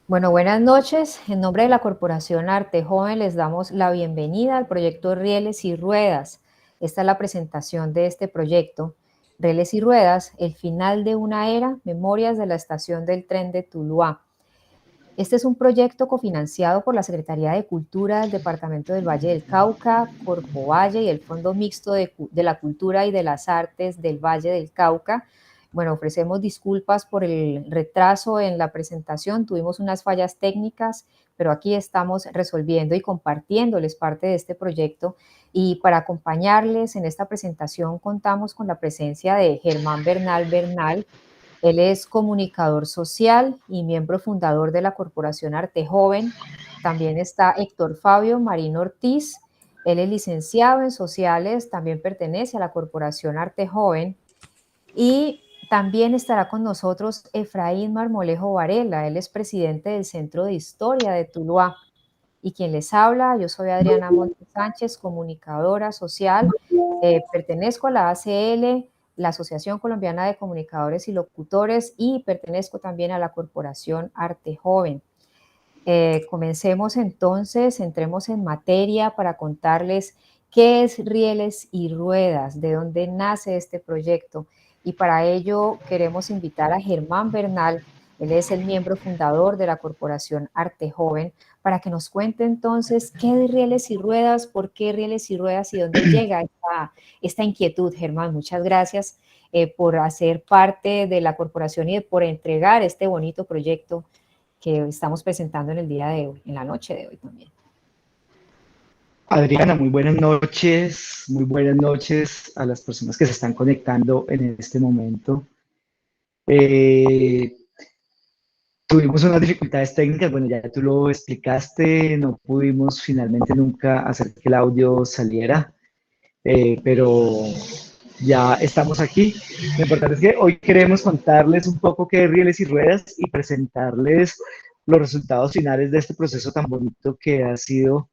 Bueno, buenas noches. En nombre de la Corporación Arte Joven les damos la bienvenida al proyecto Rieles y Ruedas. Esta es la presentación de este proyecto. Rieles y Ruedas, el final de una era, memorias de la estación del tren de Tuluá. Este es un proyecto cofinanciado por la Secretaría de Cultura del Departamento del Valle del Cauca, Corpovalle y el Fondo Mixto de la Cultura y de las Artes del Valle del Cauca. Bueno, ofrecemos disculpas por el retraso en la presentación, tuvimos unas fallas técnicas, pero aquí estamos resolviendo y compartiéndoles parte de este proyecto. Y para acompañarles en esta presentación contamos con la presencia de Germán Bernal. Él es comunicador social y miembro fundador de la Corporación Arte Joven. También está Héctor Fabio Marín Ortiz. Él es licenciado en sociales, también pertenece a la Corporación Arte Joven. Y también estará con nosotros Efraín Marmolejo Varela. Él es presidente del Centro de Historia de Tuluá. Y quien les habla, yo soy Adriana Montes Sánchez, comunicadora social, pertenezco a la ACL, la Asociación Colombiana de Comunicadores y Locutores, y pertenezco también a la Corporación Arte Joven. Comencemos entonces, entremos en materia para contarles qué es Rieles y Ruedas, de dónde nace este proyecto. Y para ello queremos invitar a Germán Bernal, él es el miembro fundador de la Corporación Arte Joven, para que nos cuente entonces qué es Rieles y Ruedas, por qué Rieles y Ruedas y dónde llega esta inquietud. Germán, muchas gracias por hacer parte de la corporación y por entregar este bonito proyecto que estamos presentando en el día de hoy, en la noche de hoy también. Adriana, muy buenas noches a las personas que se están conectando en este momento. Eh, Tuvimos unas dificultades técnicas, bueno, ya tú lo explicaste, no pudimos finalmente nunca hacer que el audio saliera, pero ya estamos aquí. Lo importante es que hoy queremos contarles un poco qué es Rieles y Ruedas y presentarles los resultados finales de este proceso tan bonito que ha sido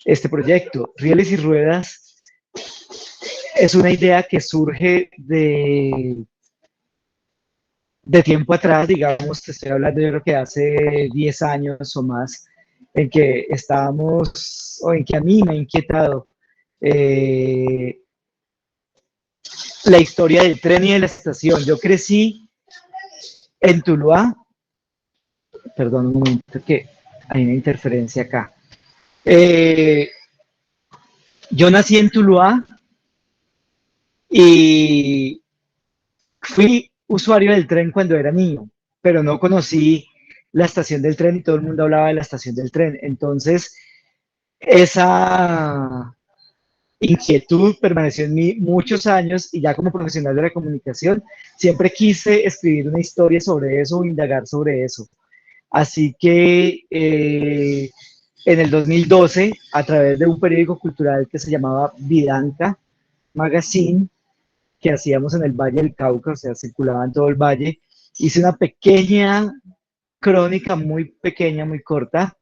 este proyecto. Rieles y Ruedas es una idea que surge de tiempo atrás, digamos, te estoy hablando yo creo que hace 10 años o más, en que estábamos, o en que a mí me ha inquietado eh, la historia del tren y de la estación. Yo crecí en Tuluá, perdón un momento que hay una interferencia acá. Eh, yo nací en Tuluá y fui usuario del tren cuando era niño, pero no conocí la estación del tren y todo el mundo hablaba de la estación del tren. Entonces, esa inquietud permaneció en mí muchos años y ya como profesional de la comunicación siempre quise escribir una historia sobre eso o indagar sobre eso. Así que en el 2012, a través de un periódico cultural que se llamaba Vidanca Magazine, que hacíamos en el Valle del Cauca, o sea, circulaba en todo el valle, hice una pequeña crónica, muy pequeña, muy corta,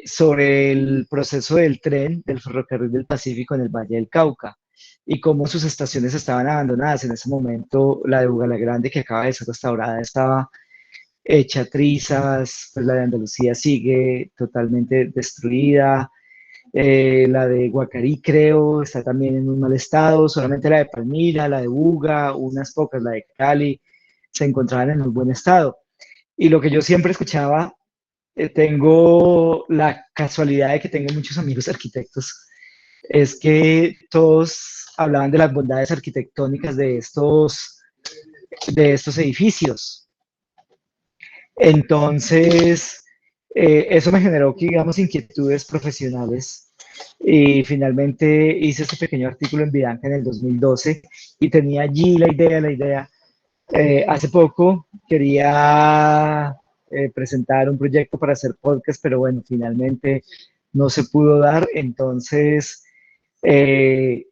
sobre el proceso del tren del ferrocarril del Pacífico en el Valle del Cauca y cómo sus estaciones estaban abandonadas. En ese momento, la de Bugalagrande, que acaba de ser restaurada, estaba hecha trizas, pues la de Andalucía sigue totalmente destruida, la de Guacarí, creo, está también en un mal estado. Solamente la de Palmira, la de Buga, unas pocas, la de Cali, se encontraban en un buen estado. Y lo que yo siempre escuchaba, tengo la casualidad de que tengo muchos amigos arquitectos, es que todos hablaban de las bondades arquitectónicas de estos edificios. Entonces, eso me generó, digamos, inquietudes profesionales y finalmente hice este pequeño artículo en Vidanca en el 2012 y tenía allí la idea. Hace poco quería presentar un proyecto para hacer podcast, pero bueno, finalmente no se pudo dar, entonces eh,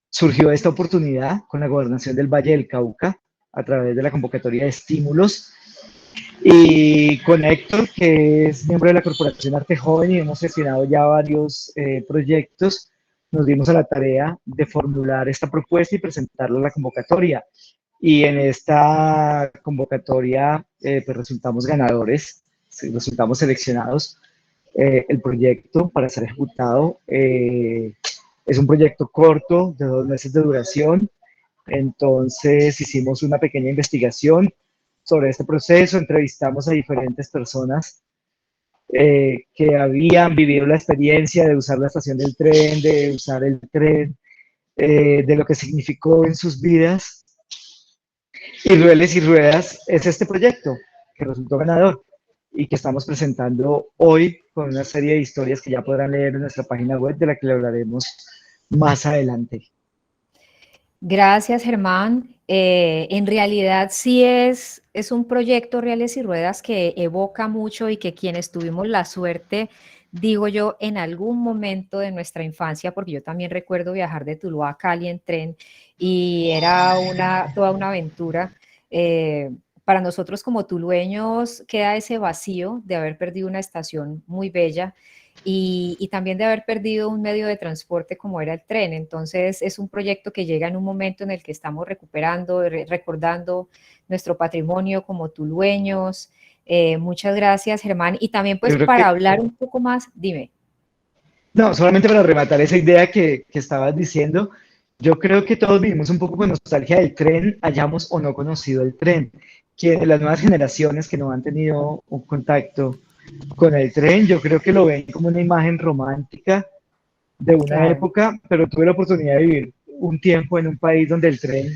surgió esta oportunidad con la gobernación del Valle del Cauca a través de la convocatoria de estímulos y con Héctor, que es miembro de la Corporación Arte Joven y hemos gestionado ya varios proyectos, nos dimos a la tarea de formular esta propuesta y presentarla a la convocatoria. Y en esta convocatoria pues resultamos ganadores. resultamos seleccionados. El proyecto para ser ejecutado es un proyecto corto de 2 meses de duración. Entonces hicimos una pequeña investigación sobre este proceso, entrevistamos a diferentes personas que habían vivido la experiencia de usar la estación del tren, de usar el tren, de lo que significó en sus vidas. Y Rieles y Ruedas es este proyecto que resultó ganador y que estamos presentando hoy con una serie de historias que ya podrán leer en nuestra página web, de la que le hablaremos más adelante. Gracias, Germán. En realidad sí es un proyecto Rieles y Ruedas que evoca mucho y que quienes tuvimos la suerte, digo yo, en algún momento de nuestra infancia, porque yo también recuerdo viajar de Tuluá a Cali en tren y era toda una aventura. Para nosotros como tulueños queda ese vacío de haber perdido una estación muy bella y también de haber perdido un medio de transporte como era el tren. Entonces es un proyecto que llega en un momento en el que estamos recuperando, recordando nuestro patrimonio como tulueños. Muchas gracias, Germán. Y también pues Yo creo para que, hablar un poco más, dime. no, solamente para rematar esa idea que estabas diciendo, yo creo que todos vivimos un poco con nostalgia del tren, hayamos o no conocido el tren. Que las nuevas generaciones que no han tenido un contacto con el tren, yo creo que lo ven como una imagen romántica de una Claro. época, pero tuve la oportunidad de vivir un tiempo en un país donde el tren,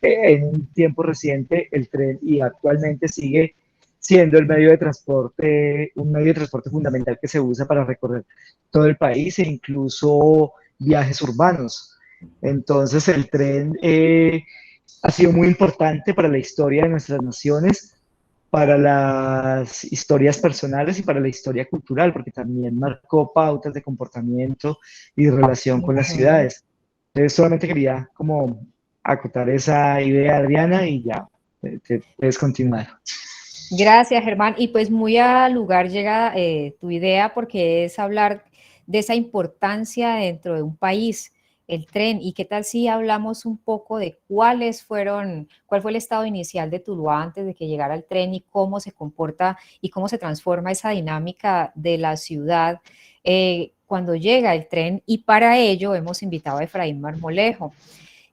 en un tiempo reciente, el tren y actualmente sigue siendo el medio de transporte, un medio de transporte fundamental que se usa para recorrer todo el país e incluso viajes urbanos. Entonces el tren ha sido muy importante para la historia de nuestras naciones, para las historias personales y para la historia cultural, porque también marcó pautas de comportamiento y de relación con las Ujú. ciudades. Entonces solamente quería como acotar esa idea, Adriana, y ya te puedes continuar. Gracias, Germán. Y pues muy al lugar llega tu idea porque es hablar de esa importancia dentro de un país, el tren. ¿Y qué tal si hablamos un poco de cuál fue el estado inicial de Tuluá antes de que llegara el tren y cómo se comporta y cómo se transforma esa dinámica de la ciudad cuando llega el tren? Y para ello hemos invitado a Efraín Marmolejo,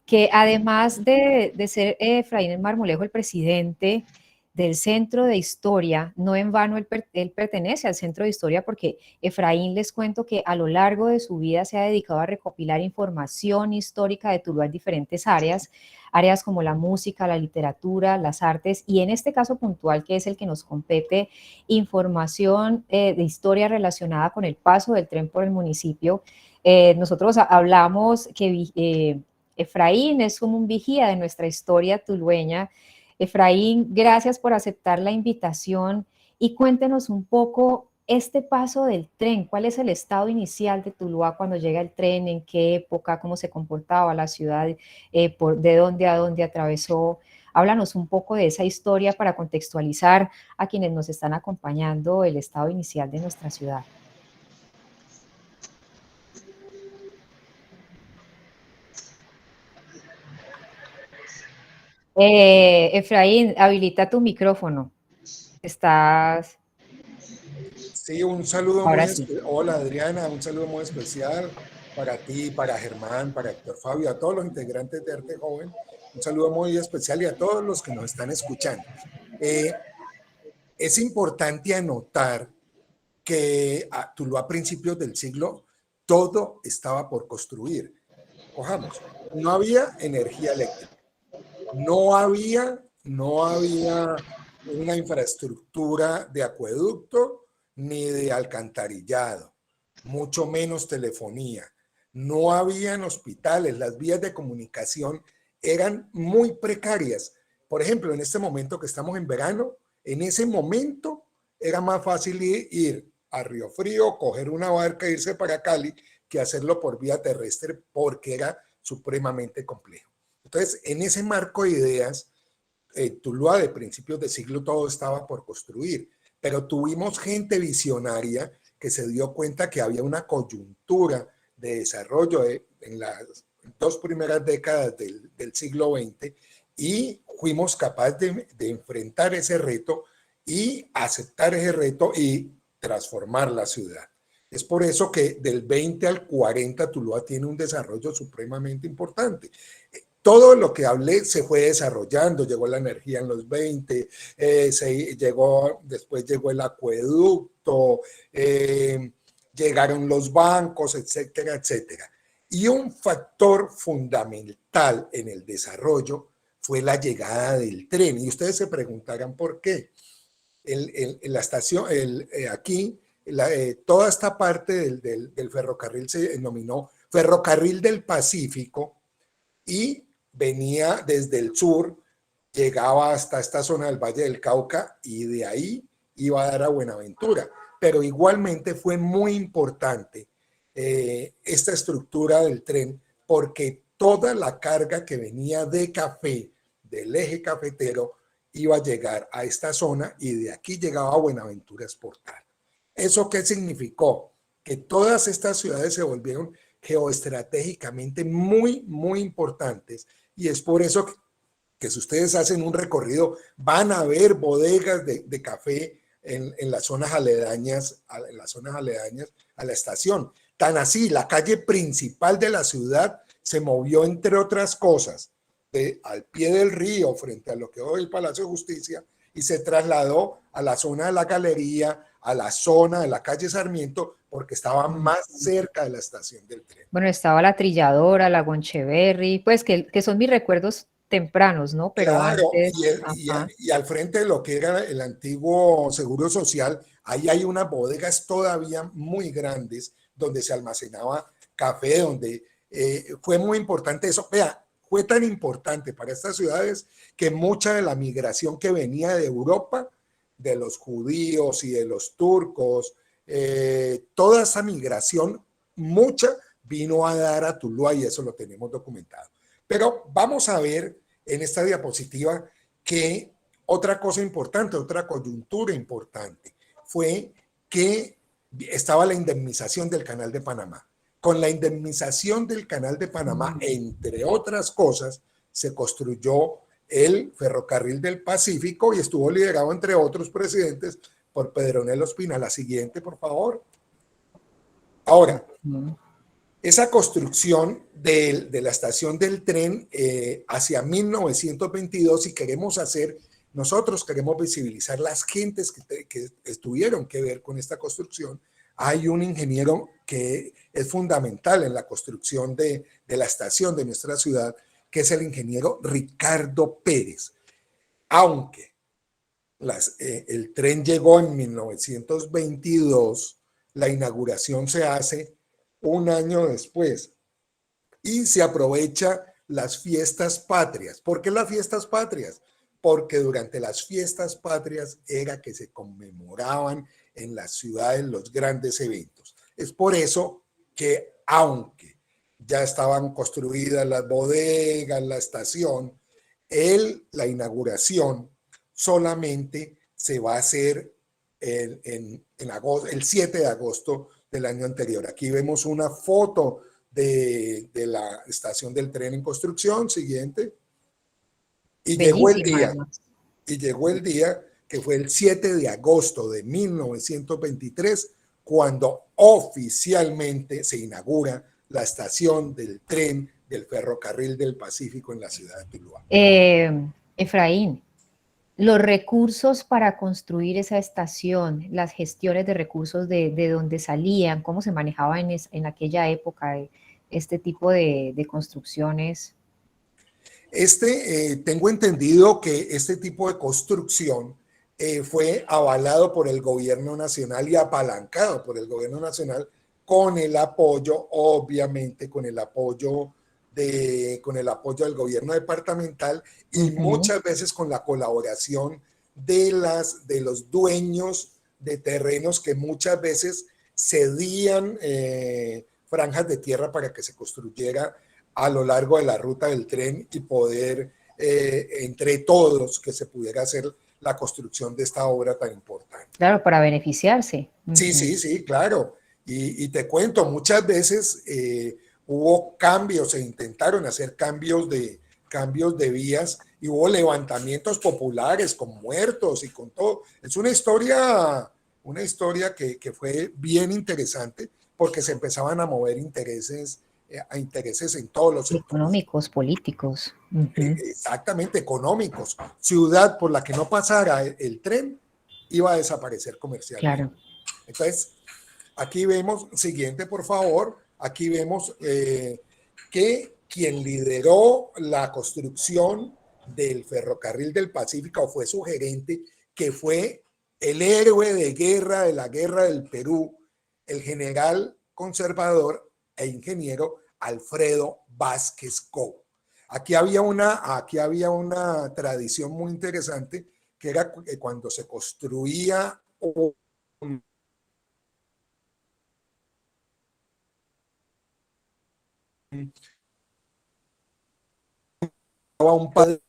que además de ser Efraín Marmolejo el presidente del Centro de Historia, no en vano él pertenece al Centro de Historia porque Efraín, les cuento que a lo largo de su vida se ha dedicado a recopilar información histórica de Tuluá en diferentes áreas como la música, la literatura, las artes y en este caso puntual que es el que nos compete, información de historia relacionada con el paso del tren por el municipio. Nosotros hablamos que Efraín es como un vigía de nuestra historia tulueña. Efraín, gracias por aceptar la invitación y cuéntenos un poco este paso del tren. ¿Cuál es el estado inicial de Tuluá cuando llega el tren? ¿En qué época? ¿Cómo se comportaba la ciudad? ¿De dónde a dónde atravesó? Háblanos un poco de esa historia para contextualizar a quienes nos están acompañando el estado inicial de nuestra ciudad. Efraín, habilita tu micrófono. Estás, Sí, un saludo muy ahora sí. especial. Hola Adriana, un saludo muy especial para ti, para Germán, para Héctor Fabio, a todos los integrantes de Arte Joven. Un saludo muy especial y a todos los que nos están escuchando. Es importante anotar que a Tuluá a principios del siglo todo estaba por construir. Cojamos, no había energía eléctrica, no había una infraestructura de acueducto ni de alcantarillado, mucho menos telefonía. No habían hospitales, las vías de comunicación eran muy precarias. Por ejemplo, en este momento que estamos en verano, en ese momento era más fácil ir a Río Frío, coger una barca e irse para Cali que hacerlo por vía terrestre porque era supremamente complejo. Entonces, en ese marco de ideas, Tuluá de principios de siglo todo estaba por construir, pero tuvimos gente visionaria que se dio cuenta que había una coyuntura de desarrollo en las 2 primeras décadas del siglo XX y fuimos capaces de enfrentar ese reto y aceptar ese reto y transformar la ciudad. Es por eso que del 20 al 40 Tuluá tiene un desarrollo supremamente importante. Todo lo que hablé se fue desarrollando, llegó la energía en los 20, después llegó el acueducto, llegaron los bancos, etcétera, etcétera. Y un factor fundamental en el desarrollo fue la llegada del tren. Y ustedes se preguntarán por qué. La estación, aquí, toda esta parte del ferrocarril se denominó Ferrocarril del Pacífico y venía desde el sur, llegaba hasta esta zona del Valle del Cauca y de ahí iba a dar a Buenaventura. Pero igualmente fue muy importante esta estructura del tren porque toda la carga que venía de café, del eje cafetero, iba a llegar a esta zona y de aquí llegaba a Buenaventura a exportar. ¿Eso qué significó? Que todas estas ciudades se volvieron geoestratégicamente muy, muy importantes y es por eso que si ustedes hacen un recorrido van a ver bodegas de café en las zonas aledañas, a la estación. Tan así, la calle principal de la ciudad se movió, entre otras cosas, al pie del río, frente a lo que hoy es el Palacio de Justicia, y se trasladó a la zona de la Galería, a la zona de la calle Sarmiento, porque estaba más cerca de la estación del tren. Bueno, estaba la Trilladora, la Goncheverry, pues que son mis recuerdos tempranos, ¿no? Pero claro, antes, y al frente de lo que era el antiguo Seguro Social, ahí hay unas bodegas todavía muy grandes donde se almacenaba café, donde fue muy importante eso. Vea, fue tan importante para estas ciudades que mucha de la migración que venía de Europa, de los judíos y de los turcos, toda esa migración, mucha vino a dar a Tuluá y eso lo tenemos documentado. Pero vamos a ver en esta diapositiva que otra cosa importante, otra coyuntura importante, fue que estaba la indemnización del Canal de Panamá. Con la indemnización del Canal de Panamá, entre otras cosas, se construyó el Ferrocarril del Pacífico y estuvo liderado, entre otros presidentes, por Pedronel Ospina. La siguiente, por favor. Ahora, esa construcción de la estación del tren hacia 1922, si queremos nosotros queremos visibilizar las gentes que tuvieron que ver con esta construcción. Hay un ingeniero que es fundamental en la construcción de la estación de nuestra ciudad, que es el ingeniero Ricardo Pérez. Aunque el tren llegó en 1922, la inauguración se hace un año después y se aprovecha las fiestas patrias. ¿Por qué las fiestas patrias? Porque durante las fiestas patrias era que se conmemoraban en las ciudades los grandes eventos. Es por eso que, aunque ya estaban construidas las bodegas, la estación, la inauguración solamente se va a hacer en agosto, el 7 de agosto del año anterior. Aquí vemos una foto de la estación del tren en construcción. Siguiente. Y llegó el día que fue el 7 de agosto de 1923, cuando oficialmente se inaugura la estación del tren del Ferrocarril del Pacífico en la ciudad de Tuluá. Efraín, los recursos para construir esa estación, las gestiones de recursos de dónde salían, cómo se manejaba en aquella época este tipo de construcciones. Tengo entendido que este tipo de construcción fue avalado por el gobierno nacional y apalancado por el gobierno nacional con el apoyo, obviamente, con el apoyo del gobierno departamental y muchas veces con la colaboración de los dueños de terrenos que muchas veces cedían franjas de tierra para que se construyera a lo largo de la ruta del tren y poder, entre todos, que se pudiera hacer la construcción de esta obra tan importante. Claro, para beneficiarse. Sí, claro. Y te cuento, muchas veces hubo cambios, se intentaron hacer cambios de vías y hubo levantamientos populares con muertos y con todo. Es una historia que fue bien interesante porque se empezaban a mover intereses en todos los sectores. Económicos, políticos. Exactamente, económicos. Ciudad por la que no pasara el tren iba a desaparecer comercialmente. Claro. Entonces, aquí vemos, siguiente por favor, aquí vemos que quien lideró la construcción del ferrocarril del Pacífico o fue su gerente, que fue el héroe de la guerra del Perú, el general conservador e ingeniero Alfredo Vázquez Cobo. Aquí había una tradición muy interesante, que era que cuando se construía un padre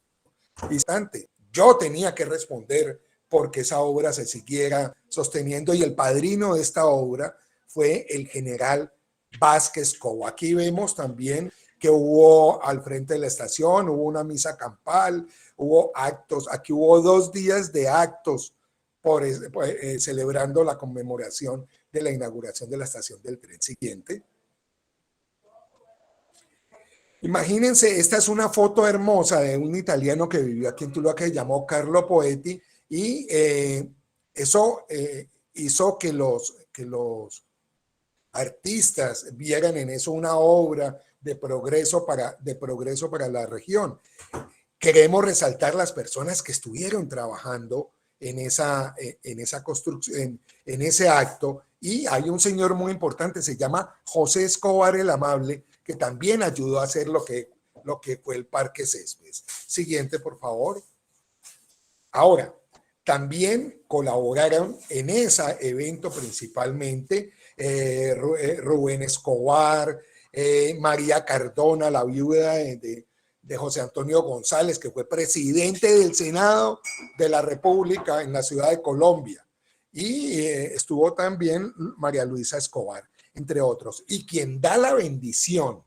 distante, yo tenía que responder porque esa obra se siguiera sosteniendo, y el padrino de esta obra fue el general Vázquez Cobo. Aquí vemos también que hubo al frente de la estación, hubo una misa campal, hubo actos, aquí hubo 2 días de actos celebrando la conmemoración de la inauguración de la estación del tren. Siguiente. Imagínense, esta es una foto hermosa de un italiano que vivió aquí en Tuluá que se llamó Carlo Poetti, y eso hizo que los artistas vieran en eso una obra de progreso para la región. Queremos resaltar las personas que estuvieron trabajando en esa construcción, en ese acto, y hay un señor muy importante, se llama José Escobar el Amable, que también ayudó a hacer lo que fue el Parque Céspedes. Siguiente, por favor. Ahora, también colaboraron en ese evento principalmente Rubén Escobar, María Cardona, la viuda de José Antonio González, que fue presidente del Senado de la República en la ciudad de Colombia, y estuvo también María Luisa Escobar, entre otros. Y quien da la bendición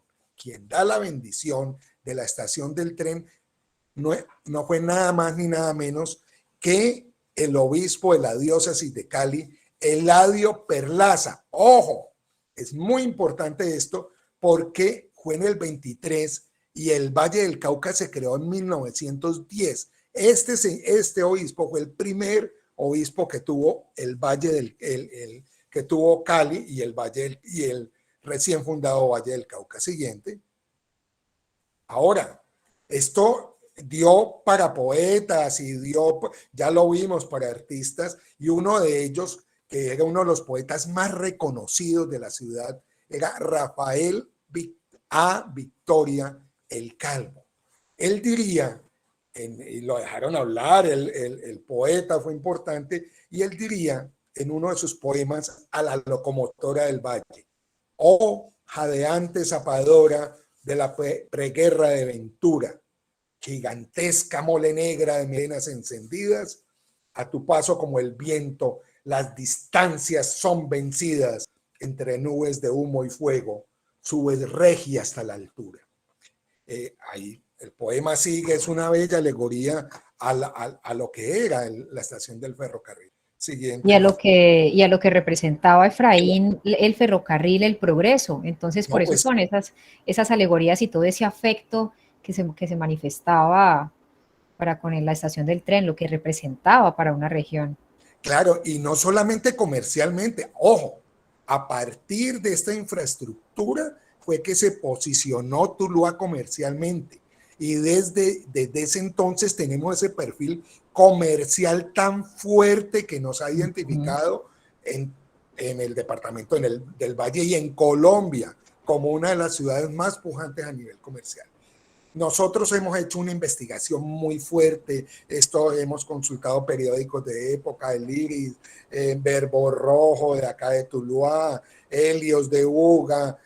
de la estación del tren no fue nada más ni nada menos que el obispo de la diócesis de Cali, Eladio Perlaza. Ojo, es muy importante esto porque fue en el 23 y el Valle del Cauca se creó en 1910. Este obispo fue el primer obispo que tuvo el Valle que tuvo Cali y el recién fundado Valle del Cauca. Siguiente. Ahora, esto dio para poetas y ya lo vimos, para artistas, y uno de ellos, que era uno de los poetas más reconocidos de la ciudad, era Rafael A. Victoria el Calvo. Él diría, y lo dejaron hablar, el poeta fue importante, y él diría en uno de sus poemas a la locomotora del valle: oh jadeante zapadora de la preguerra de Ventura, gigantesca mole negra de melenas encendidas, a tu paso como el viento, las distancias son vencidas, entre nubes de humo y fuego, subes regia hasta la altura. Ahí el poema sigue, es una bella alegoría a lo que era la estación del ferrocarril. Siguiente. Y a lo que representaba Efraín, el ferrocarril, el progreso. Entonces, por eso son esas alegorías y todo ese afecto que se manifestaba con la estación del tren, lo que representaba para una región. Claro, y no solamente comercialmente, ojo, a partir de esta infraestructura fue que se posicionó Tuluá comercialmente, y desde ese entonces tenemos ese perfil comercial tan fuerte que nos ha identificado en el departamento del Valle y en Colombia como una de las ciudades más pujantes a nivel comercial. Nosotros hemos hecho una investigación muy fuerte. Hemos consultado periódicos de época, el Iris, Verbo Rojo de acá de Tuluá, Helios de Uga.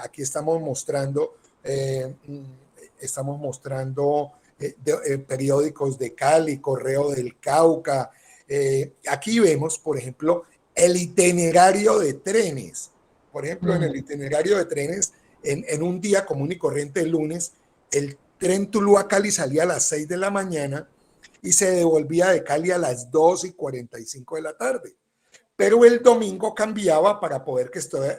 Aquí estamos mostrando periódicos de Cali, Correo del Cauca. Aquí vemos, por ejemplo, el itinerario de trenes. Por ejemplo, en el itinerario de trenes, en un día común y corriente el lunes, el tren Tuluá-Cali salía a las 6 de la mañana y se devolvía de Cali a las 2:45 de la tarde. Pero el domingo cambiaba para poder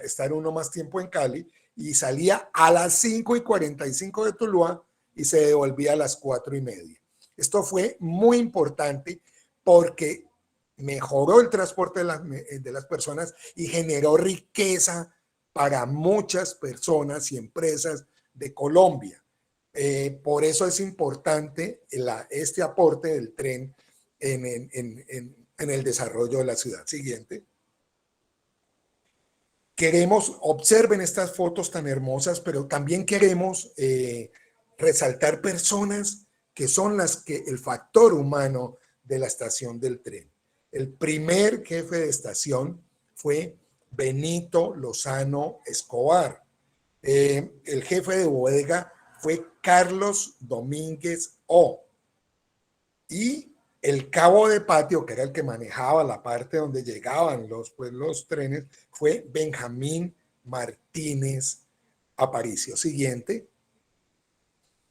estar uno más tiempo en Cali y salía a las 5:45 de Tuluá y se devolvía a las 4:30. Esto fue muy importante porque mejoró el transporte de las personas y generó riqueza para muchas personas y empresas de Colombia. Por eso es importante este aporte del tren en el desarrollo de la ciudad. Siguiente. Observen estas fotos tan hermosas, pero también queremos resaltar personas que son el factor humano de la estación del tren. El primer jefe de estación fue Benito Lozano Escobar. El jefe de bodega fue Carlos Domínguez O. Y el cabo de patio, que era el que manejaba la parte donde llegaban los trenes, fue Benjamín Martínez Aparicio. Siguiente.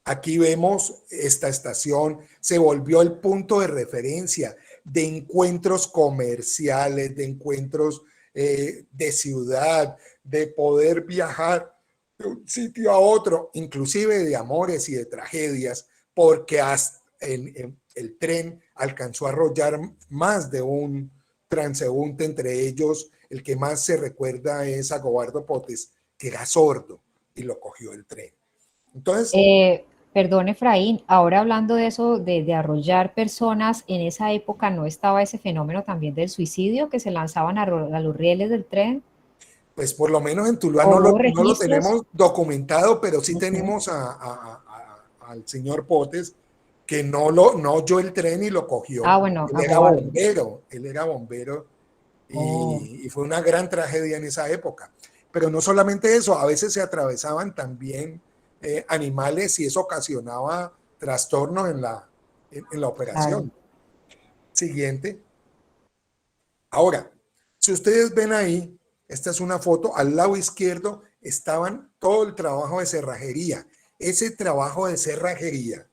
Aquí vemos esta estación, se volvió el punto de referencia de encuentros comerciales, de encuentros de ciudad, de poder viajar de un sitio a otro, inclusive de amores y de tragedias, porque hasta el tren alcanzó a arrollar más de un transeúnte, entre ellos el que más se recuerda es a Gobardo Potes, que era sordo y lo cogió el tren. Entonces, perdón, Efraín, ahora hablando de eso, de arrollar personas, en esa época ¿no estaba ese fenómeno también del suicidio, que se lanzaban a los rieles del tren? Pues por lo menos en Tuluá ¿O no hubo lo registros? tenemos documentado, pero sí Ok. tenemos al señor Potes, que no oyó el tren y lo cogió. Bueno, Él a era Gobardo. bombero Oh, y fue una gran tragedia en esa época. Pero no solamente eso, a veces se atravesaban también animales y eso ocasionaba trastornos en la claro. operación. Siguiente. Ahora, si ustedes ven ahí, esta es una foto, al lado izquierdo estaban todo el trabajo de cerrajería. Ese trabajo de cerrajería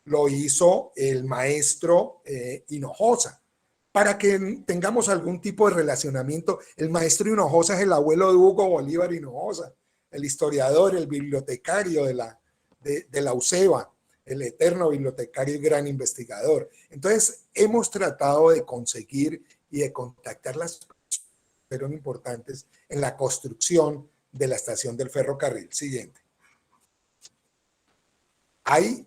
lo hizo el maestro Hinojosa. Para que tengamos algún tipo de relacionamiento, el maestro Hinojosa es el abuelo de Hugo Bolívar Hinojosa, el historiador, el bibliotecario de la UCEBA, el eterno bibliotecario y gran investigador. Entonces, hemos tratado de conseguir y de contactar las personas que fueron importantes en la construcción de la estación del ferrocarril. Siguiente. Ahí,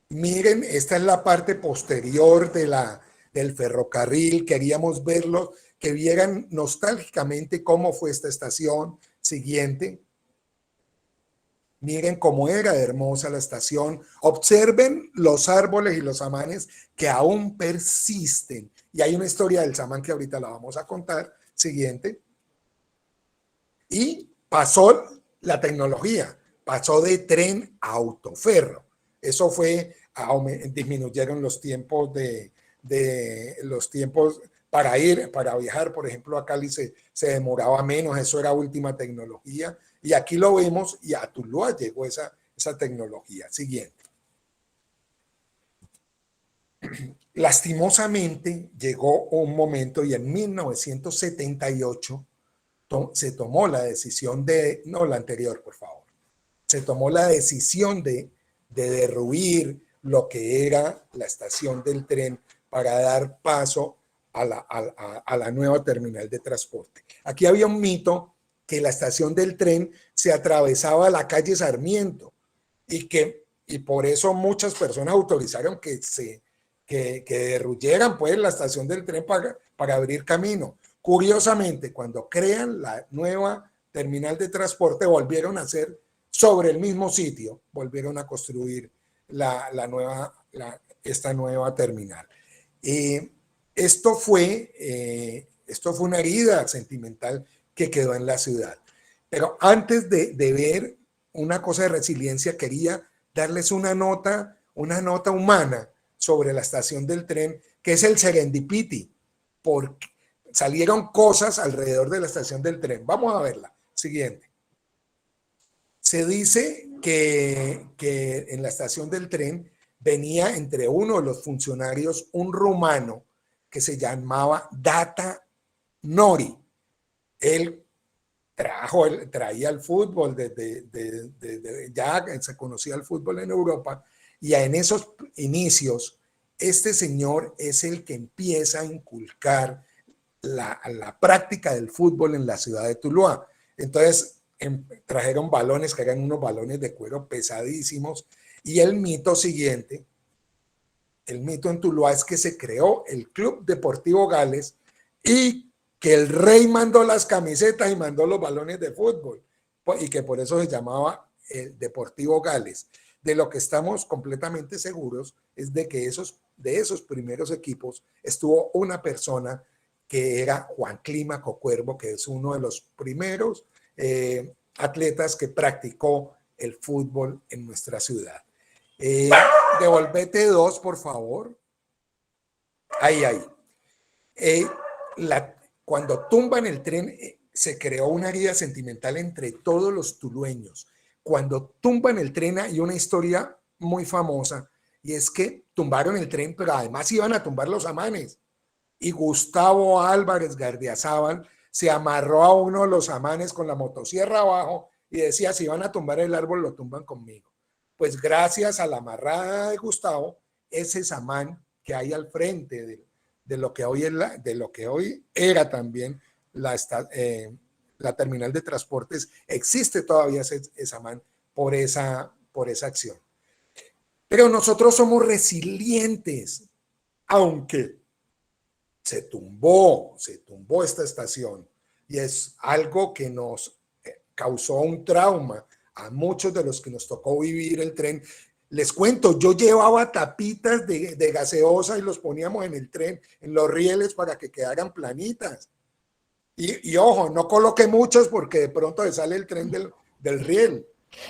miren, esta es la parte posterior del ferrocarril. Queríamos verlo, que vieran nostálgicamente cómo fue esta estación. Siguiente. Miren cómo era hermosa la estación. Observen los árboles y los samanes que aún persisten. Y hay una historia del samán que ahorita la vamos a contar. Siguiente. Y pasó la tecnología. Pasó de tren a autoferro. Eso fue, disminuyeron los tiempos para viajar. Por ejemplo, a Cali se demoraba menos. Eso era última tecnología. Y aquí lo vemos, y a Tuluá llegó esa tecnología. Siguiente. Lastimosamente llegó un momento, y en 1978 se tomó la decisión no la anterior, por favor, se tomó la decisión de derruir lo que era la estación del tren para dar paso a la nueva terminal de transporte. Aquí había un mito que la estación del tren se atravesaba la calle Sarmiento y por eso muchas personas autorizaron que derruyeran pues la estación del tren para abrir camino. Curiosamente, cuando crean la nueva terminal de transporte, volvieron a hacer sobre el mismo sitio, volvieron a construir esta nueva terminal. Esto fue una herida sentimental que quedó en la ciudad. Pero antes de ver una cosa de resiliencia, quería darles una nota humana sobre la estación del tren, que es el serendipity, porque salieron cosas alrededor de la estación del tren. Vamos a verla. Siguiente. Se dice que en la estación del tren venía entre uno de los funcionarios un rumano que se llamaba Data Nori. Él traía el fútbol, ya se conocía el fútbol en Europa, y en esos inicios, este señor es el que empieza a inculcar la práctica del fútbol en la ciudad de Tuluá. Entonces, trajeron balones que eran unos balones de cuero pesadísimos, y el mito siguiente, el mito en Tuluá es que se creó el Club Deportivo Gales y que el rey mandó las camisetas y mandó los balones de fútbol y que por eso se llamaba el Deportivo Gales. De lo que estamos completamente seguros es de que de esos primeros equipos estuvo una persona que era Juan Clímaco Cuervo, que es uno de los primeros atletas que practicó el fútbol en nuestra ciudad. Devolvete 2, por favor. Ahí. Cuando tumban el tren, se creó una herida sentimental entre todos los tulueños. Cuando tumban el tren hay una historia muy famosa, y es que tumbaron el tren, pero además iban a tumbar los amanes. Y Gustavo Álvarez Gardiazabal se amarró a uno de los amanes con la motosierra abajo y decía, si van a tumbar el árbol, lo tumban conmigo. Pues gracias a la amarrada de Gustavo, ese samán que hay al frente de lo que hoy era también la terminal de transportes, existe todavía ese samán por esa acción. Pero nosotros somos resilientes, aunque se tumbó esta estación, y es algo que nos causó un trauma a muchos de los que nos tocó vivir el tren. Les cuento, yo llevaba tapitas de gaseosa y los poníamos en el tren, en los rieles, para que quedaran planitas. Y ojo, no coloqué muchos porque de pronto se sale el tren del riel.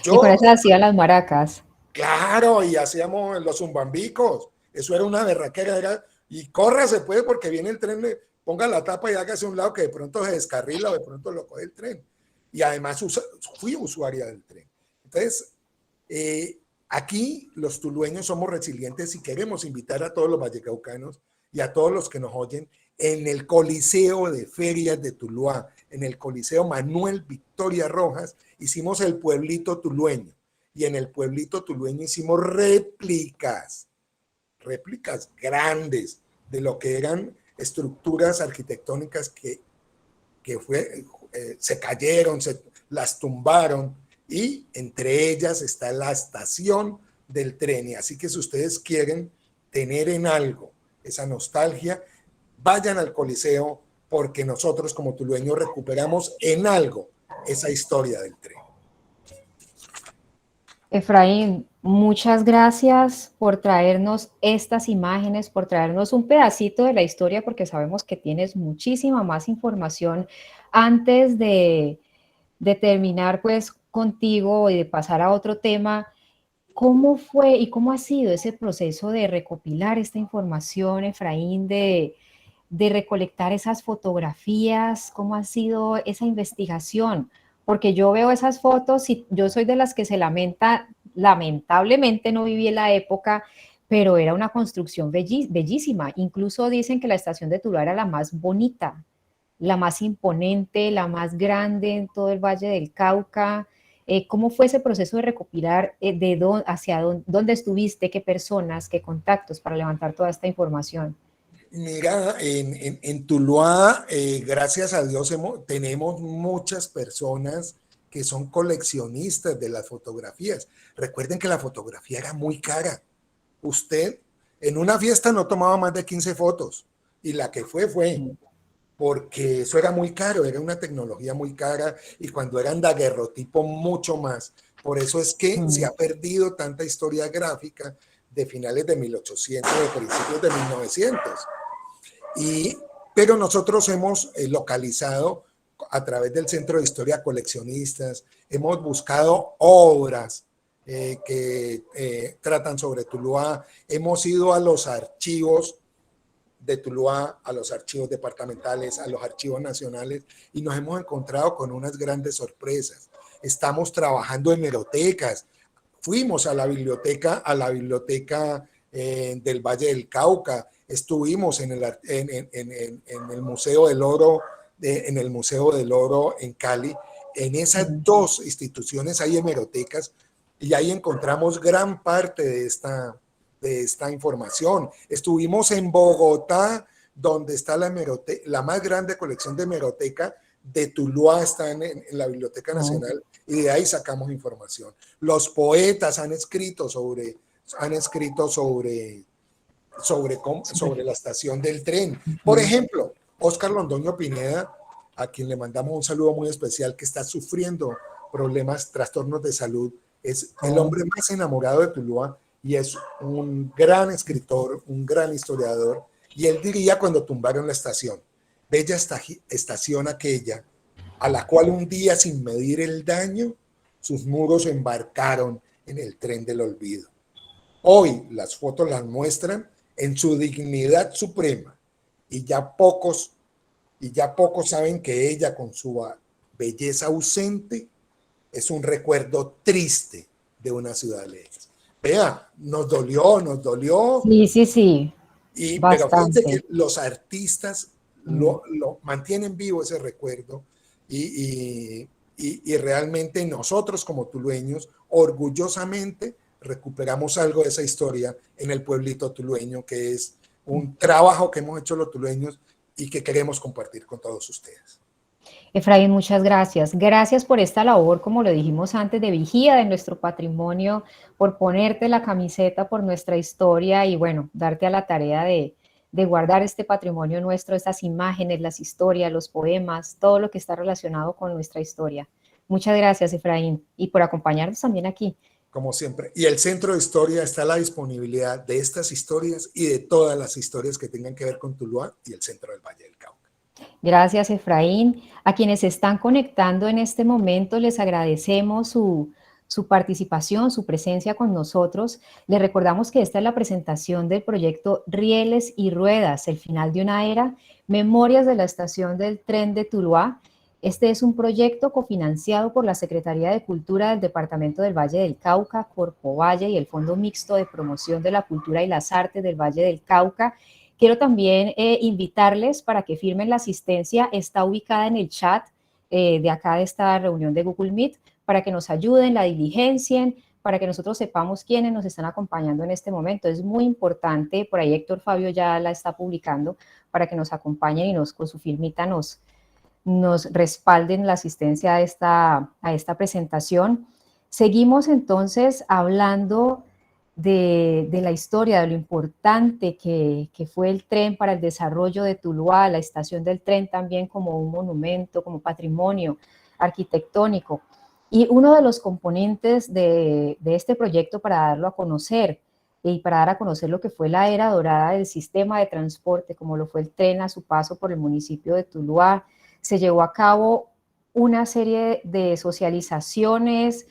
Y con eso hacían las maracas. Claro, y hacíamos los zumbambicos. Eso era una berraquera. Y córrase pues, porque viene el tren, ponga la tapa y hágase a un lado, que de pronto se descarrila o de pronto lo coge el tren. Y además fui usuaria del tren. Entonces, aquí los tulueños somos resilientes y queremos invitar a todos los vallecaucanos y a todos los que nos oyen en el Coliseo de Ferias de Tuluá, en el Coliseo Manuel Victoria Rojas, hicimos el pueblito tulueño, y en el pueblito tulueño hicimos réplicas grandes de lo que eran estructuras arquitectónicas que se cayeron, las tumbaron, y entre ellas está la estación del tren. Y así que si ustedes quieren tener en algo esa nostalgia, vayan al Coliseo, porque nosotros como tulueños recuperamos en algo esa historia del tren. Efraín, muchas gracias por traernos estas imágenes, por traernos un pedacito de la historia, porque sabemos que tienes muchísima más información. Antes de terminar pues contigo y de pasar a otro tema, ¿cómo fue y cómo ha sido ese proceso de recopilar esta información, Efraín, de recolectar esas fotografías? ¿Cómo ha sido esa investigación? Porque yo veo esas fotos y yo soy de las que se lamenta, lamentablemente no viví en la época, pero era una construcción bellísima. Incluso dicen que la estación de Tuluá era la más bonita, la más imponente, la más grande en todo el Valle del Cauca. ¿Cómo fue ese proceso de recopilar hacia dónde estuviste, qué personas, qué contactos para levantar toda esta información? Mira, en Tuluá, gracias a Dios, tenemos muchas personas que son coleccionistas de las fotografías. Recuerden que la fotografía era muy cara. Usted en una fiesta no tomaba más de 15 fotos, y la que fue, porque eso era muy caro, era una tecnología muy cara, y cuando eran daguerrotipo mucho más. Por eso es que se ha perdido tanta historia gráfica de finales de 1800, de principios de 1900. Pero nosotros hemos localizado a través del Centro de Historia Coleccionistas, hemos buscado obras que tratan sobre Tuluá, hemos ido a los archivos de Tuluá, a los archivos departamentales, a los archivos nacionales, y nos hemos encontrado con unas grandes sorpresas. Estamos trabajando en hemerotecas. fuimos a la biblioteca del Valle del Cauca, estuvimos en el Museo del Oro, en el Museo del Oro en Cali. En esas dos instituciones hay hemerotecas y ahí encontramos gran parte de esta información. Estuvimos en Bogotá, donde está la más grande colección de hemeroteca de Tuluá, está en la Biblioteca Nacional, y de ahí sacamos información. Los poetas han escrito sobre la estación del tren. Por ejemplo, Óscar Londoño Pineda, a quien le mandamos un saludo muy especial, que está sufriendo trastornos de salud, es el hombre más enamorado de Tuluá y es un gran escritor, un gran historiador. Y él diría cuando tumbaron la estación: bella estación aquella, a la cual un día, sin medir el daño, sus muros embarcaron en el tren del olvido. Hoy las fotos las muestran en su dignidad suprema y ya pocos saben que ella, con su belleza ausente, es un recuerdo triste de una ciudad lejos. Vea, nos dolió. Sí, sí, sí, Pero fíjense bastante. que los artistas lo mantienen vivo ese recuerdo y realmente nosotros como tulueños orgullosamente recuperamos algo de esa historia en el pueblito tulueño, que es un trabajo que hemos hecho los tulueños y que queremos compartir con todos ustedes. Efraín, muchas gracias. Gracias por esta labor, como lo dijimos antes, de vigía de nuestro patrimonio, por ponerte la camiseta por nuestra historia y, bueno, darte a la tarea de guardar este patrimonio nuestro, estas imágenes, las historias, los poemas, todo lo que está relacionado con nuestra historia. Muchas gracias, Efraín, y por acompañarnos también aquí. Como siempre. Y el Centro de Historia está a la disponibilidad de estas historias y de todas las historias que tengan que ver con Tuluá y el centro del Valle del Cauca. Gracias, Efraín. A quienes se están conectando en este momento, les agradecemos su participación, su presencia con nosotros. Les recordamos que esta es la presentación del proyecto Rieles y Ruedas, el final de una era, Memorias de la Estación del Tren de Tuluá. Este es un proyecto cofinanciado por la Secretaría de Cultura del Departamento del Valle del Cauca, Corpovalle y el Fondo Mixto de Promoción de la Cultura y las Artes del Valle del Cauca. Quiero también invitarles para que firmen la asistencia, está ubicada en el chat de acá de esta reunión de Google Meet, para que nos ayuden, la diligencien, para que nosotros sepamos quiénes nos están acompañando en este momento. Es muy importante, por ahí Héctor Fabio ya la está publicando, para que nos acompañen y con su firmita nos respalden la asistencia a esta presentación. Seguimos entonces hablando de la historia, de lo importante que fue el tren para el desarrollo de Tuluá, la estación del tren también como un monumento, como patrimonio arquitectónico. Y uno de los componentes de este proyecto para darlo a conocer y para dar a conocer lo que fue la era dorada del sistema de transporte, como lo fue el tren a su paso por el municipio de Tuluá, se llevó a cabo una serie de socializaciones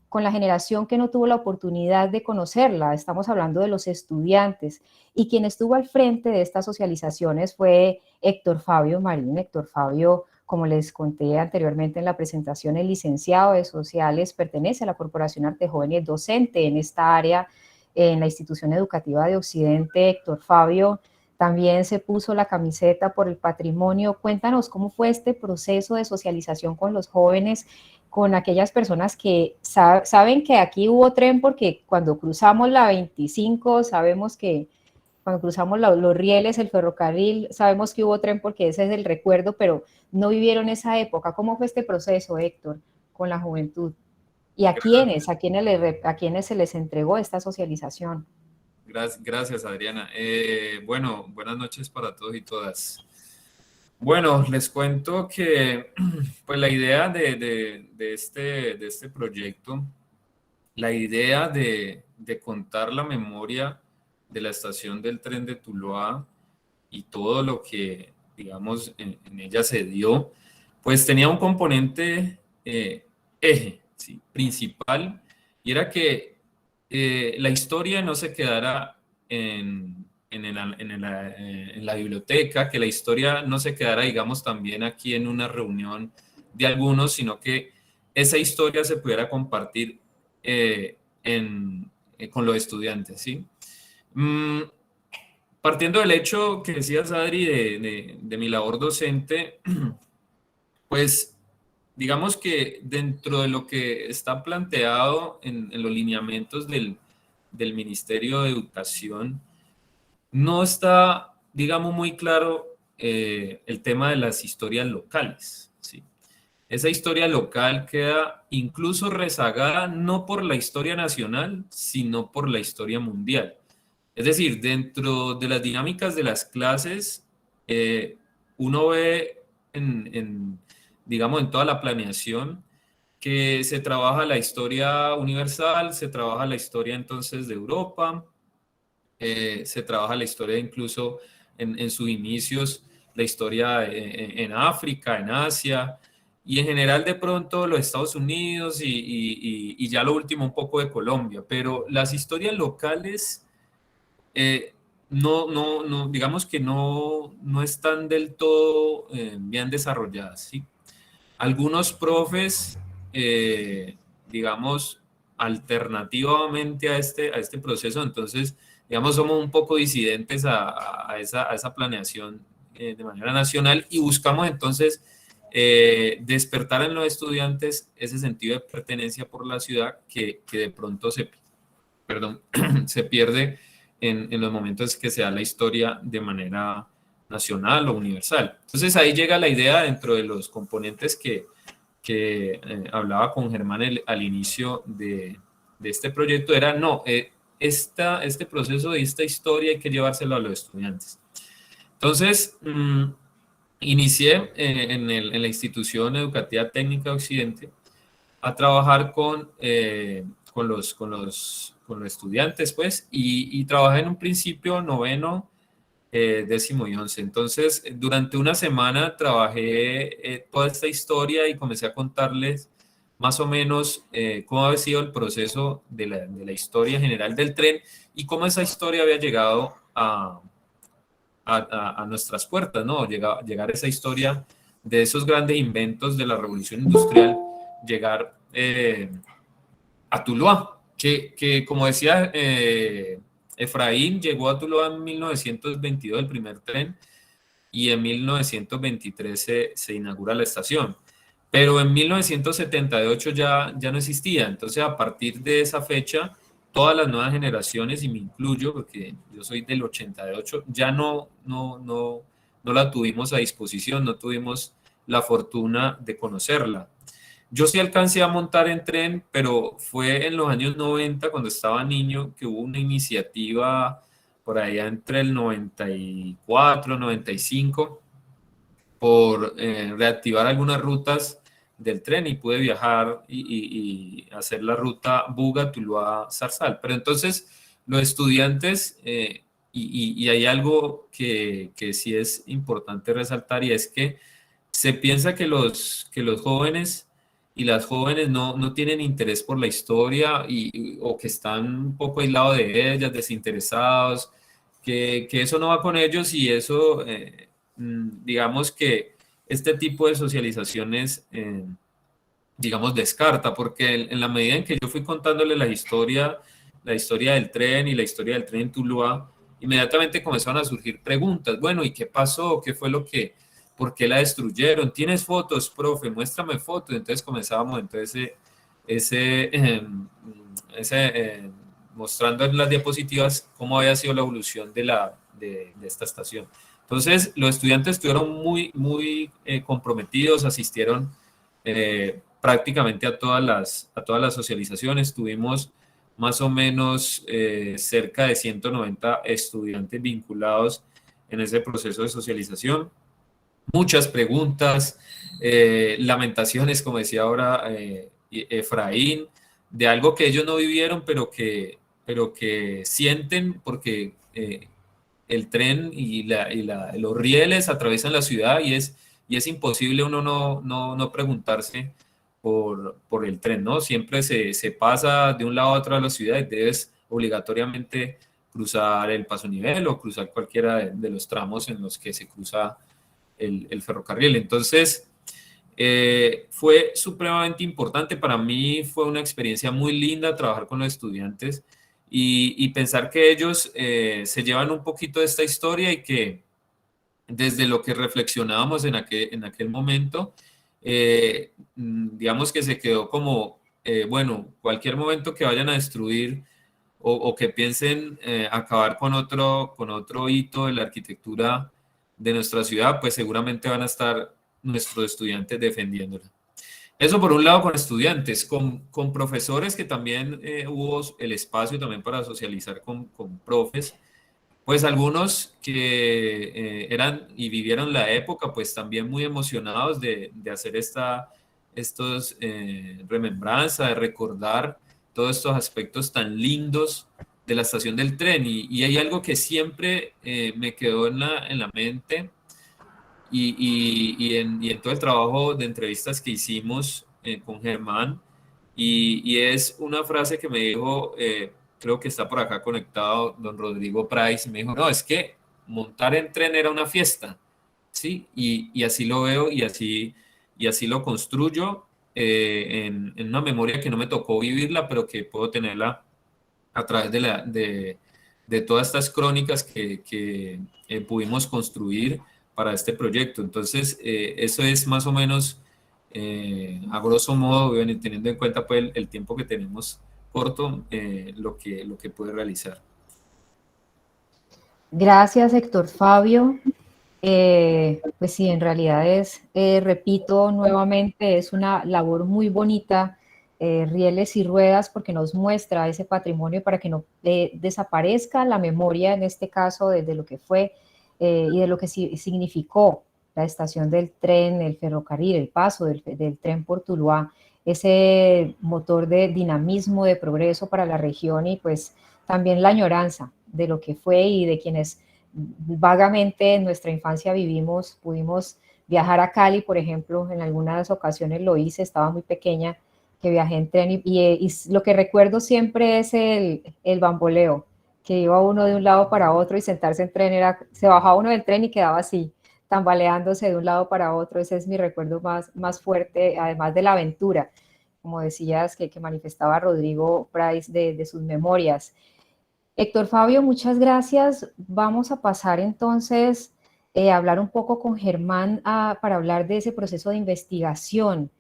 con la generación que no tuvo la oportunidad de conocerla. Estamos hablando de los estudiantes. Y quien estuvo al frente de estas socializaciones fue Héctor Fabio Marín. Héctor Fabio, como les conté anteriormente en la presentación, el licenciado de Sociales, pertenece a la Corporación Arte Joven y es docente en esta área en la Institución Educativa de Occidente. Héctor Fabio también se puso la camiseta por el patrimonio. Cuéntanos cómo fue este proceso de socialización con los jóvenes, con aquellas personas que saben que aquí hubo tren, porque cuando cruzamos la 25, sabemos que cuando cruzamos los rieles, el ferrocarril, sabemos que hubo tren porque ese es el recuerdo, pero no vivieron esa época. ¿Cómo fue este proceso, Héctor, con la juventud? ¿Y a quiénes se les entregó esta socialización? Gracias, Adriana. Bueno, buenas noches para todos y todas. Bueno, les cuento que pues la idea de este proyecto, la idea de contar la memoria de la estación del tren de Tuluá y todo lo que, digamos, en ella se dio, pues tenía un componente eje, ¿sí?, principal, y era que la historia no se quedara en la biblioteca, que la historia no se quedara, digamos, también aquí en una reunión de algunos, sino que esa historia se pudiera compartir con los estudiantes, ¿sí? Partiendo del hecho que decías, Adri, de mi labor docente, pues digamos que dentro de lo que está planteado en los lineamientos del Ministerio de Educación, no está, digamos, muy claro el tema de las historias locales, ¿sí? Esa historia local queda incluso rezagada no por la historia nacional, sino por la historia mundial. Es decir, dentro de las dinámicas de las clases, uno ve digamos, en toda la planeación que se trabaja la historia universal, se trabaja la historia entonces de Europa, se trabaja la historia incluso en sus inicios, la historia en África, en Asia, y en general de pronto los Estados Unidos y ya lo último un poco de Colombia, pero las historias locales no, digamos que no están del todo bien desarrolladas, ¿sí? Algunos profes, digamos, alternativamente a este proceso, entonces, digamos, somos un poco disidentes a esa planeación de manera nacional y buscamos entonces despertar en los estudiantes ese sentido de pertenencia por la ciudad que de pronto perdón, se pierde en los momentos que se da la historia de manera nacional o universal. Entonces ahí llega la idea dentro de los componentes que hablaba con Germán al inicio de este proyecto, era no, este proceso de esta historia hay que llevárselo a los estudiantes. Entonces, inicié en la institución educativa técnica de Occidente a trabajar con los estudiantes, pues, y trabajé en un principio noveno, décimo y once. Entonces, durante una semana trabajé toda esta historia y comencé a contarles más o menos cómo había sido el proceso de la historia general del tren y cómo esa historia había llegado a nuestras puertas, ¿no? Llegar esa historia de esos grandes inventos de la revolución industrial, llegar a Tuluá, que como decía Efraín, llegó a Tuluá en 1922 el primer tren y en 1923 se inaugura la estación. Pero en 1978 ya no existía, entonces a partir de esa fecha todas las nuevas generaciones, y me incluyo porque yo soy del 88, ya no la tuvimos a disposición, no tuvimos la fortuna de conocerla. Yo sí alcancé a montar en tren, pero fue en los años 90, cuando estaba niño, que hubo una iniciativa por allá entre el 94, 95, por reactivar algunas rutas del tren y pude viajar y hacer la ruta Buga-Tuluá-Zarzal. Pero entonces los estudiantes, y hay algo que sí es importante resaltar, y es que se piensa que los jóvenes y las jóvenes no tienen interés por la historia o que están un poco aislados de ellas, desinteresados, que eso no va con ellos y eso, digamos que este tipo de socializaciones, digamos, descarta, porque en la medida en que yo fui contándole la historia del tren y la historia del tren en Tuluá, inmediatamente comenzaron a surgir preguntas. Bueno, ¿y qué pasó? ¿Qué fue por qué la destruyeron? ¿Tienes fotos, profe? Muéstrame fotos. Entonces comenzábamos mostrando en las diapositivas cómo había sido la evolución de esta estación. Entonces, los estudiantes estuvieron muy comprometidos, asistieron prácticamente a todas las socializaciones. Tuvimos más o menos cerca de 190 estudiantes vinculados en ese proceso de socialización. Muchas preguntas, lamentaciones, como decía ahora Efraín, de algo que ellos no vivieron, pero que sienten porque el tren y los rieles atraviesan la ciudad y es imposible uno no preguntarse por el tren, ¿no? Siempre se pasa de un lado a otro de la ciudad y debes obligatoriamente cruzar el paso nivel o cruzar cualquiera de los tramos en los que se cruza el ferrocarril. Entonces, Fue supremamente importante. Para mí fue una experiencia muy linda trabajar con los estudiantes y pensar que ellos se llevan un poquito de esta historia y que desde lo que reflexionábamos en aquel momento, digamos que se quedó como, bueno, cualquier momento que vayan a destruir o que piensen acabar con otro hito de la arquitectura de nuestra ciudad, pues seguramente van a estar nuestros estudiantes defendiéndola. Eso por un lado con estudiantes, con profesores que también hubo el espacio también para socializar con profes, pues algunos que eran y vivieron la época, pues también muy emocionados de hacer estos remembranza, de recordar todos estos aspectos tan lindos de la estación del tren. Y hay algo que siempre me quedó en la mente y en todo el trabajo de entrevistas que hicimos con Germán, y es una frase que me dijo, creo que está por acá conectado don Rodrigo Price, y me dijo, no, es que montar en tren era una fiesta, ¿sí? Y así lo veo y así lo construyo en una memoria que no me tocó vivirla, pero que puedo tenerla a través de todas estas crónicas que pudimos construir para este proyecto. Entonces, eso es más o menos, a grosso modo, bueno, teniendo en cuenta pues, el tiempo que tenemos corto, lo que puede realizar. Gracias, Héctor Fabio. Pues sí, en realidad repito nuevamente, es una labor muy bonita, Rieles y Ruedas, porque nos muestra ese patrimonio para que no desaparezca la memoria, en este caso, de lo que fue y de lo que significó la estación del tren, el ferrocarril, el paso del tren por Tuluá, ese motor de dinamismo, de progreso para la región y pues también la añoranza de lo que fue y de quienes vagamente en nuestra infancia pudimos viajar a Cali, por ejemplo, en algunas ocasiones lo hice, estaba muy pequeña, que viajé en tren y lo que recuerdo siempre es el bamboleo, que iba uno de un lado para otro y sentarse en tren, se bajaba uno del tren y quedaba así, tambaleándose de un lado para otro. Ese es mi recuerdo más fuerte, además de la aventura, como decías, que manifestaba Rodrigo Price de sus memorias. Héctor Fabio, muchas gracias. Vamos a pasar entonces a hablar un poco con Germán para hablar de ese proceso de investigación,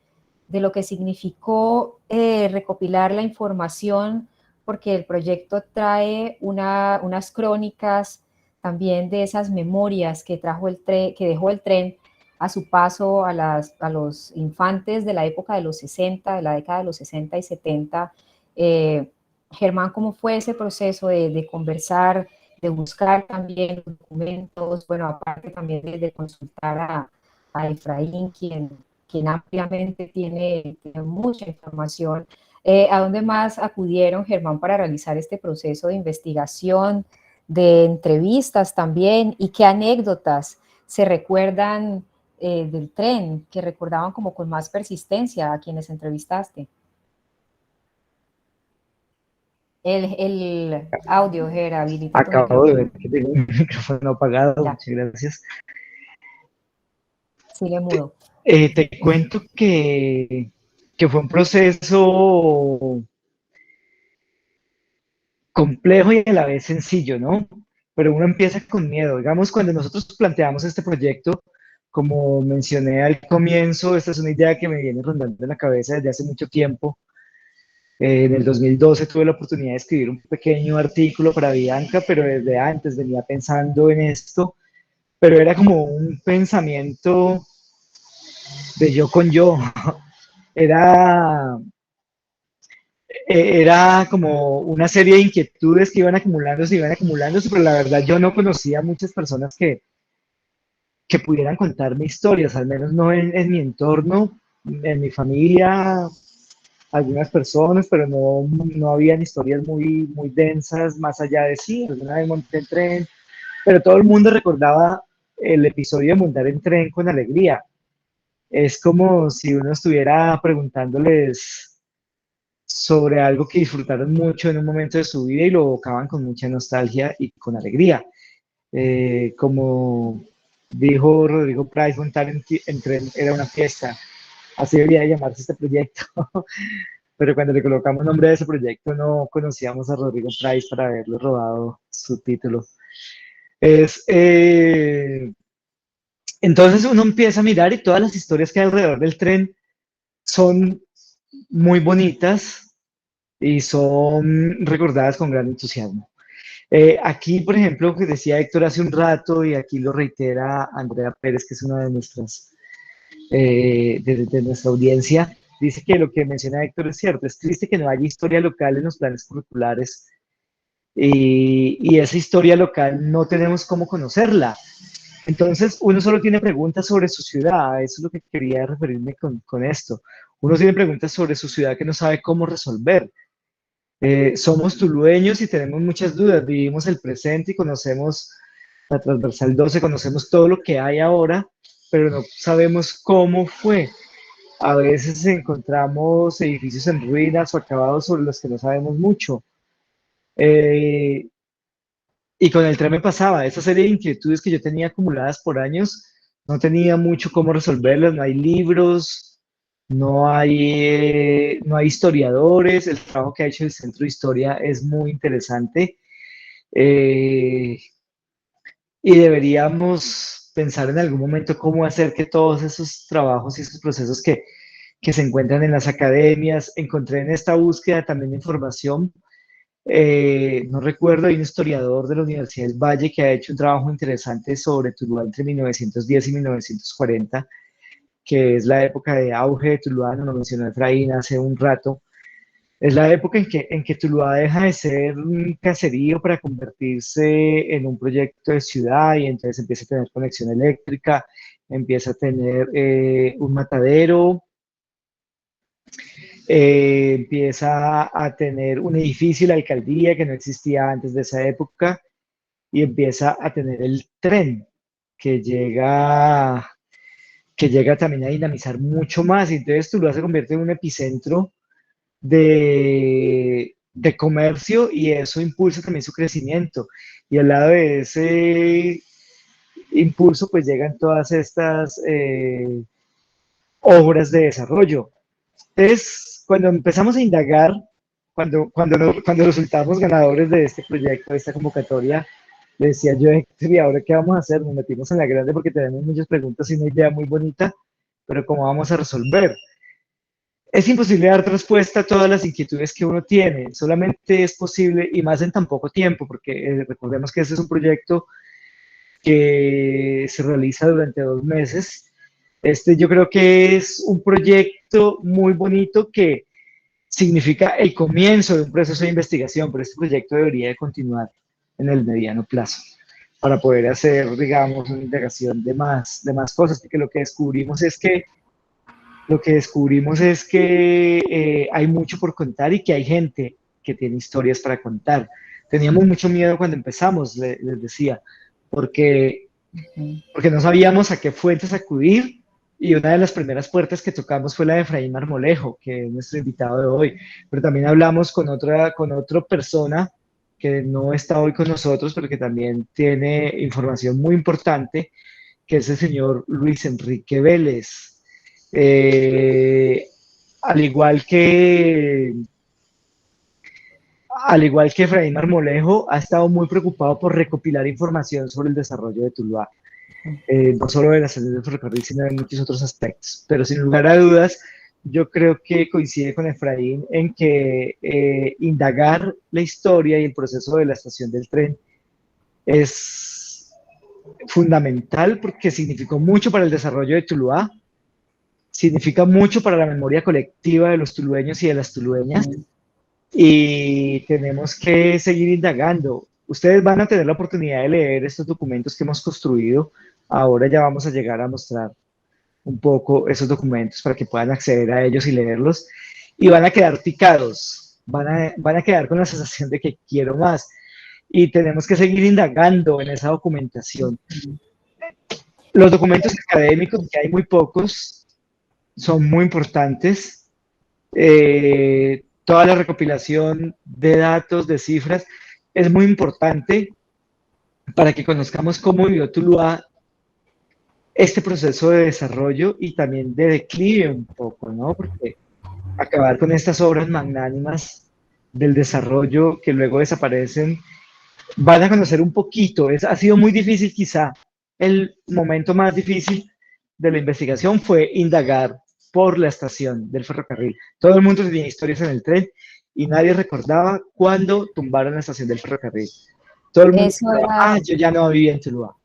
de lo que significó recopilar la información, porque el proyecto trae unas crónicas también de esas memorias que dejó el tren a su paso a los infantes de la época de los 60, de la década de los 60 y 70. Germán, ¿cómo fue ese proceso de conversar, de buscar también documentos? Bueno, aparte también de consultar a Efraín, quien ampliamente tiene mucha información. ¿A dónde más acudieron, Germán, para realizar este proceso de investigación, de entrevistas también? ¿Y qué anécdotas se recuerdan del tren, que recordaban como con más persistencia a quienes entrevistaste? El audio, Gera, habilita tu Acabo de micrófono. ver que tengo mi micrófono apagado, Ya, muchas gracias. sigue mudo. Te cuento que fue un proceso complejo y a la vez sencillo, ¿no? Pero uno empieza con miedo. Digamos, cuando nosotros planteamos este proyecto, como mencioné al comienzo, esta es una idea que me viene rondando en la cabeza desde hace mucho tiempo. En el 2012 tuve la oportunidad de escribir un pequeño artículo para Bianca, pero desde antes venía pensando en esto, pero era como un pensamiento de yo con yo. Era, era como una serie de inquietudes que iban acumulándose, pero la verdad yo no conocía a muchas personas que pudieran contarme historias, al menos no en mi entorno, en mi familia, algunas personas, pero no habían historias muy densas, más allá de sí, alguna vez monté en tren, pero todo el mundo recordaba el episodio de montar en tren con alegría. Es como si uno estuviera preguntándoles sobre algo que disfrutaron mucho en un momento de su vida y lo evocaban con mucha nostalgia y con alegría. Como dijo Rodrigo Price, montar en tren era una fiesta. así debería llamarse este proyecto, pero cuando le colocamos nombre a ese proyecto no conocíamos a Rodrigo Price para haberle robado su título. Es, entonces uno empieza a mirar y todas las historias que hay alrededor del tren son muy bonitas y son recordadas con gran entusiasmo. Aquí, por ejemplo, lo que decía Héctor hace un rato, y aquí lo reitera Andrea Pérez, que es una de de nuestra audiencia, dice que lo que menciona Héctor es cierto, es triste que no haya historia local en los planes curriculares y esa historia local no tenemos cómo conocerla. Entonces, uno solo tiene preguntas sobre su ciudad, eso es lo que quería referirme con esto. Uno tiene preguntas sobre su ciudad que no sabe cómo resolver. Somos tulueños y tenemos muchas dudas, vivimos el presente y conocemos la Transversal 12, conocemos todo lo que hay ahora, pero no sabemos cómo fue. A veces encontramos edificios en ruinas o acabados sobre los que no sabemos mucho. Eh, y con el tren me pasaba, esa serie de inquietudes que yo tenía acumuladas por años, no tenía mucho cómo resolverlas, no hay libros, no hay historiadores, el trabajo que ha hecho el Centro de Historia es muy interesante eh, y deberíamos pensar en algún momento cómo hacer que todos esos trabajos y esos procesos que se encuentran en las academias, encontré en esta búsqueda también de información no recuerdo, hay un historiador de la Universidad del Valle que ha hecho un trabajo interesante sobre Tuluá entre 1910 y 1940, que es la época de auge de Tuluá, no lo mencionó Efraín hace un rato. Es la época en que Tuluá deja de ser un caserío para convertirse en un proyecto de ciudad y entonces empieza a tener conexión eléctrica, empieza a tener un matadero, empieza a tener un edificio, la alcaldía, que no existía antes de esa época, y empieza a tener el tren, que llega, que llega también a dinamizar mucho más, y entonces Tuluá se convierte en un epicentro de comercio, y eso impulsa también su crecimiento. Y al lado de ese impulso, pues llegan todas estas obras de desarrollo. Entonces, cuando empezamos a indagar, cuando resultamos ganadores de este proyecto, de esta convocatoria, le decía yo, Héctor, ¿y ahora qué vamos a hacer? Nos metimos en la grande porque tenemos muchas preguntas y una idea muy bonita, pero ¿cómo vamos a resolver? Es imposible dar respuesta a todas las inquietudes que uno tiene, solamente es posible, y más en tan poco tiempo, porque recordemos que este es un proyecto que se realiza durante 2 meses. Yo creo que es un proyecto muy bonito que significa el comienzo de un proceso de investigación, pero este proyecto debería de continuar en el mediano plazo para poder hacer, digamos, una indagación de más cosas, porque lo que descubrimos es que hay mucho por contar y que hay gente que tiene historias para contar. Teníamos mucho miedo cuando empezamos, les decía, porque, porque no sabíamos a qué fuentes acudir, y una de las primeras puertas que tocamos fue la de Efraín Marmolejo, que es nuestro invitado de hoy, pero también hablamos con otra persona que no está hoy con nosotros, pero que también tiene información muy importante, que es el señor Luis Enrique Vélez. Eh, al igual que al igual que Efraín Marmolejo, ha estado muy preocupado por recopilar información sobre el desarrollo de Tuluá, no solo de la salud del ferrocarril, sino de muchos otros aspectos. Pero sin lugar a dudas, yo creo que coincide con Efraín en que indagar la historia y el proceso de la estación del tren es fundamental porque significó mucho para el desarrollo de Tuluá, significa mucho para la memoria colectiva de los tulueños y de las tulueñas, y tenemos que seguir indagando. Ustedes van a tener la oportunidad de leer estos documentos que hemos construido. Ahora ya vamos a llegar a mostrar un poco esos documentos para que puedan acceder a ellos y leerlos. Y van a quedar picados, van a quedar con la sensación de que quiero más. Y tenemos que seguir indagando en esa documentación. Los documentos académicos, que hay muy pocos, son muy importantes. Toda la recopilación de datos, de cifras, es muy importante para que conozcamos cómo vivió Tuluá este proceso de desarrollo y también de declive un poco, ¿no? Porque acabar con estas obras magnánimas del desarrollo que luego desaparecen, van a conocer un poquito. Ha sido muy difícil, quizá el momento más difícil de la investigación fue indagar por la estación del ferrocarril. Todo el mundo tenía historias en el tren y nadie recordaba cuándo tumbaron la estación del ferrocarril. Todo el mundo Eso pensaba, era, yo ya no vivía en Tuluá.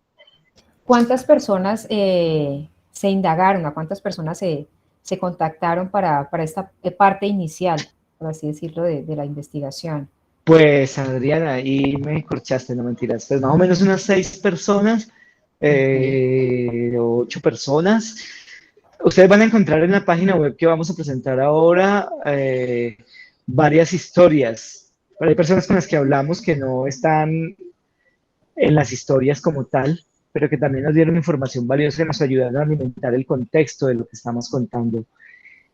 ¿cuántas personas se indagaron, a cuántas personas se contactaron para esta parte inicial, por así decirlo, de la investigación? Pues Adriana, ahí me corchaste, no mentiras, pues más o menos unas 6 personas, Okay. 8 personas. Ustedes van a encontrar en la página web que vamos a presentar ahora varias historias. Pero hay personas con las que hablamos que no están en las historias como tal, pero que también nos dieron información valiosa que nos ayudaron a alimentar el contexto de lo que estamos contando.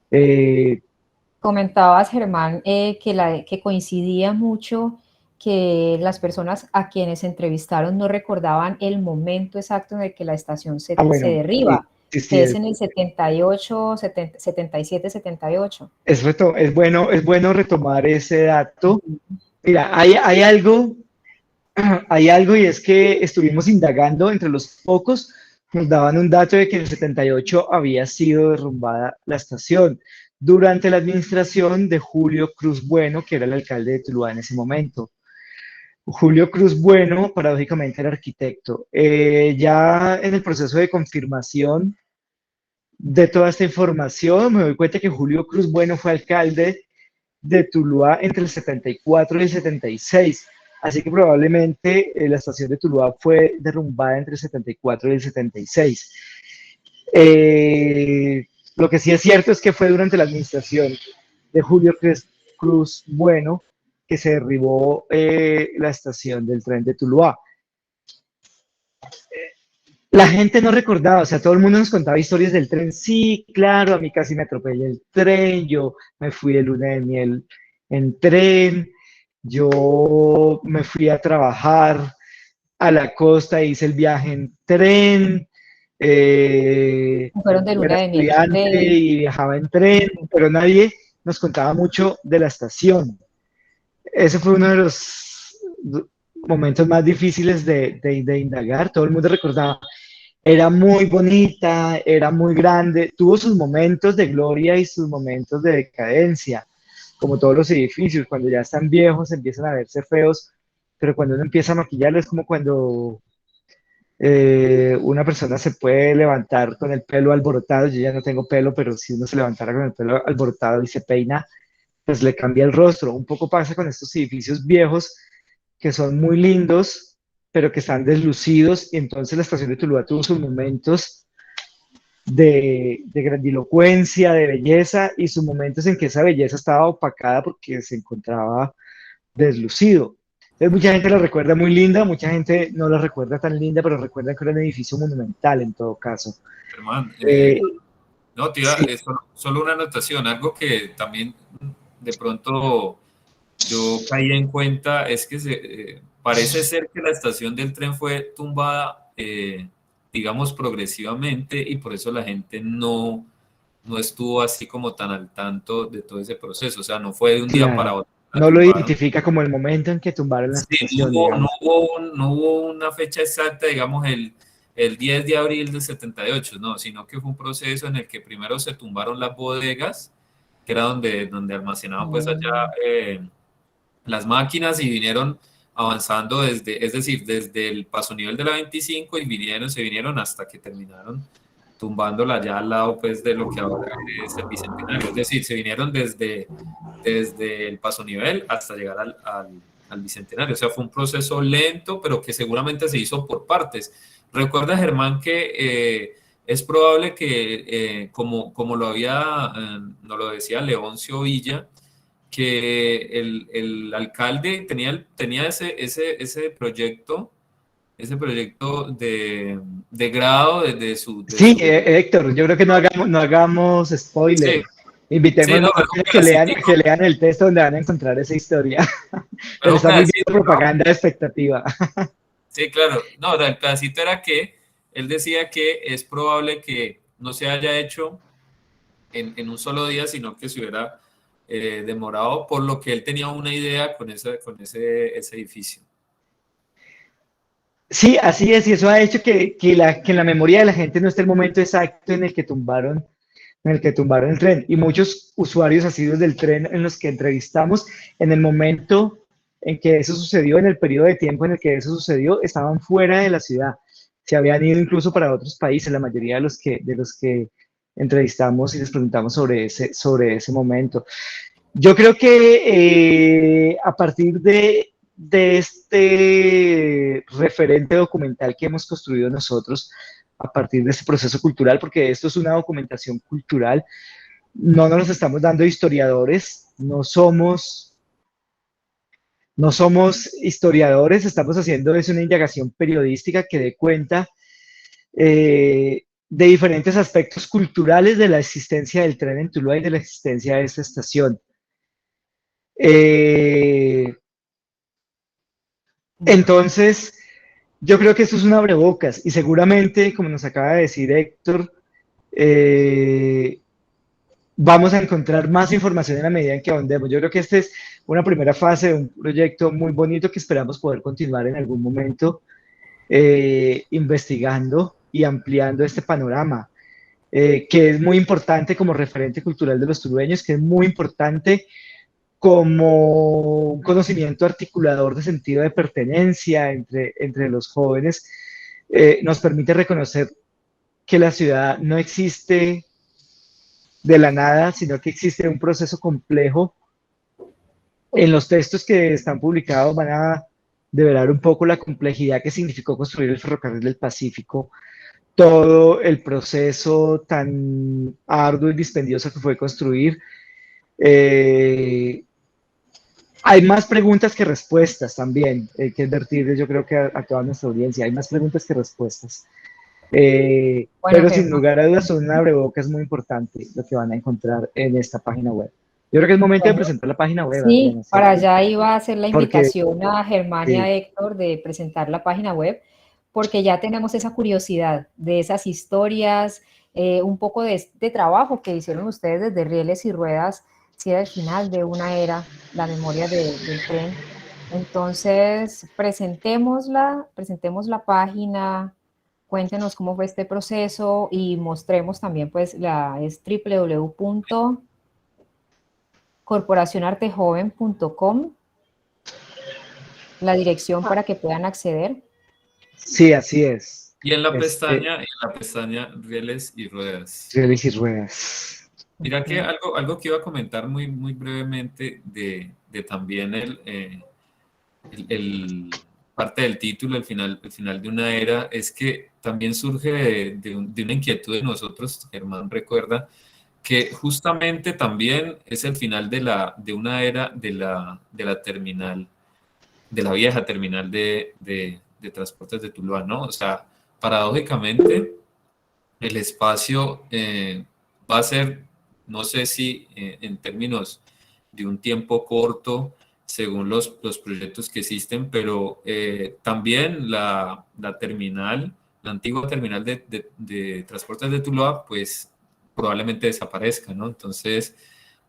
Eh, Comentabas, Germán, que coincidía mucho que las personas a quienes entrevistaron no recordaban el momento exacto en el que la estación se bueno, derriba, sí, sí, que es en el 78, 77, 78. es bueno retomar ese dato. Mira, hay algo y es que estuvimos indagando entre los pocos, nos daban un dato de que en el 78 había sido derrumbada la estación durante la administración de Julio Cruz Bueno, que era el alcalde de Tuluá en ese momento. Julio Cruz Bueno, paradójicamente, era arquitecto. Ya en el proceso de confirmación de toda esta información, me doy cuenta que Julio Cruz Bueno fue alcalde de Tuluá entre el 74 y el 76. Así que probablemente la estación de Tuluá fue derrumbada entre el 74 y el 76. Lo que sí es cierto es que fue durante la administración de Julio Cruz Bueno que se derribó la estación del tren de Tuluá. La gente no recordaba, o sea, todo el mundo nos contaba historias del tren. Sí, claro, a mí casi me atropelló el tren, yo me fui de luna de miel en tren, yo me fui a trabajar a la costa e hice el viaje en tren, Fueron de yo era luna de miel en estudiante tren. y viajaba en tren, pero nadie nos contaba mucho de la estación. Ese fue uno de los momentos más difíciles de indagar. Todo el mundo recordaba, era muy bonita, era muy grande, tuvo sus momentos de gloria y sus momentos de decadencia, como todos los edificios, cuando ya están viejos empiezan a verse feos, pero cuando uno empieza a maquillarlo es como cuando una persona se puede levantar con el pelo alborotado. Yo ya no tengo pelo, pero si uno se levantara con el pelo alborotado y se peina, pues le cambia el rostro. Un poco pasa con estos edificios viejos que son muy lindos, pero que están deslucidos, y entonces la estación de Tuluá tuvo sus momentos de grandilocuencia, de belleza, y sus momentos en que esa belleza estaba opacada porque se encontraba deslucido. Entonces mucha gente la recuerda muy linda, mucha gente no la recuerda tan linda, pero recuerda que era un edificio monumental en todo caso. Germán, Eh, no, te iba, sí, solo una anotación, algo que también de pronto yo caí en cuenta es que parece ser que la estación del tren fue tumbada, digamos, progresivamente y por eso la gente no estuvo así como tan al tanto de todo ese proceso, o sea, no fue de un día para claro, otro, la no lo tumbaron. identifica como el momento en que tumbaron la Sí, estación, digamos. no hubo una fecha exacta, digamos, el 10 de abril del 78, no, sino que fue un proceso en el que primero se tumbaron las bodegas, que era donde almacenaban pues allá Mm. las máquinas y vinieron avanzando es decir, desde el paso nivel de la 25 y se vinieron hasta que terminaron tumbándola ya al lado pues de lo que ahora es el Bicentenario. Es decir, se vinieron desde el paso nivel hasta llegar al Bicentenario. O sea, fue un proceso lento, pero que seguramente se hizo por partes. Recuerda, Germán, que es probable que, como nos lo decía Leoncio Villa, que el alcalde tenía ese proyecto de grado de Sí, su. Héctor, yo creo que no hagamos spoiler. Sí, Invitemos sí, no, más pero a un que lean, pedacitico, que lean el texto donde van a encontrar esa historia. pero Pero un está muy bien pedacito, ¿no? propaganda de expectativa. Sí, claro. No, el pedacito era que él decía que es probable que no se haya hecho en un solo día, sino que se hubiera demorado, por lo que él tenía una idea con ese edificio. Sí, así es, y eso ha hecho que en la memoria de la gente no esté el momento exacto en el que tumbaron el tren. Y muchos usuarios asiduos del tren en los que entrevistamos, en el momento en que eso sucedió, en el periodo de tiempo en el que eso sucedió, estaban fuera de la ciudad. Se habían ido incluso para otros países, la mayoría de los que entrevistamos y les preguntamos sobre ese momento. Yo creo que a partir de este referente documental que hemos construido nosotros, a partir de este proceso cultural, porque esto es una documentación cultural, no nos estamos dando historiadores, no somos historiadores, estamos haciendo es una indagación periodística que dé cuenta de diferentes aspectos culturales de la existencia del tren en Tuluá y de la existencia de esta estación. Entonces, yo creo que esto es un abrebocas y seguramente, como nos acaba de decir Héctor, vamos a encontrar más información en la medida en que ahondemos. Yo creo que esta es una primera fase de un proyecto muy bonito que esperamos poder continuar en algún momento investigando y ampliando este panorama, que es muy importante como referente cultural de los tulueños, que es muy importante como un conocimiento articulador de sentido de pertenencia entre los jóvenes, nos permite reconocer que la ciudad no existe de la nada, sino que existe un proceso complejo. En los textos que están publicados van a develar un poco la complejidad que significó construir el ferrocarril del Pacífico, todo el proceso tan arduo y dispendioso que fue construir. Hay más preguntas que respuestas también, que advertirles yo creo que a toda nuestra audiencia, hay más preguntas que respuestas. Bueno, Pero sin Germán, lugar a dudas son un abrebocas muy importante lo que van a encontrar en esta página web. Yo creo que es momento de bueno, presentar la página web, sí, Adriana, para ¿cierto? allá iba a hacer la Porque, invitación a Germán y sí, a Héctor de presentar la página web, porque ya tenemos esa curiosidad de esas historias, un poco de trabajo que hicieron ustedes desde Rieles y Ruedas, si era el final de una era, la memoria del tren. Entonces, presentemos la página, cuéntenos cómo fue este proceso y mostremos también, pues, es www.corporacionartejoven.com, la dirección para que puedan acceder. sí, así es. Y en la pestaña Rieles y Ruedas. Rieles y Ruedas. Mira que algo que iba a comentar muy, muy brevemente de también parte del título, el final de una era, es que también surge de una inquietud de nosotros. Germán recuerda que justamente también es el final de una era de la terminal, de la vieja terminal de transportes de Tuluá, ¿no? O sea, paradójicamente, el espacio va a ser, no sé si en términos de un tiempo corto, según los proyectos que existen, pero también la terminal, la antigua terminal de transportes de Tuluá, pues probablemente desaparezca, ¿no? Entonces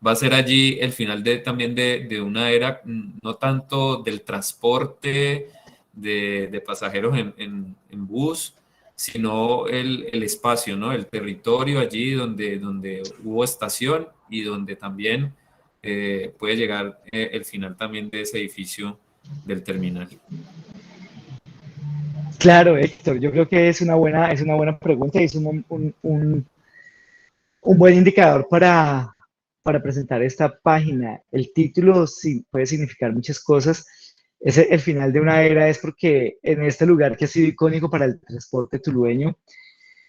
va a ser allí el final también de una era, no tanto del transporte de pasajeros en bus, sino el espacio, ¿no? El territorio allí donde hubo estación y donde también puede llegar el final también de ese edificio del terminal. Claro, Héctor, yo creo que es una buena pregunta y es un buen indicador para presentar esta página. El título sí puede significar muchas cosas. Es el final de una era, es porque en este lugar que ha sido icónico para el transporte tulueño,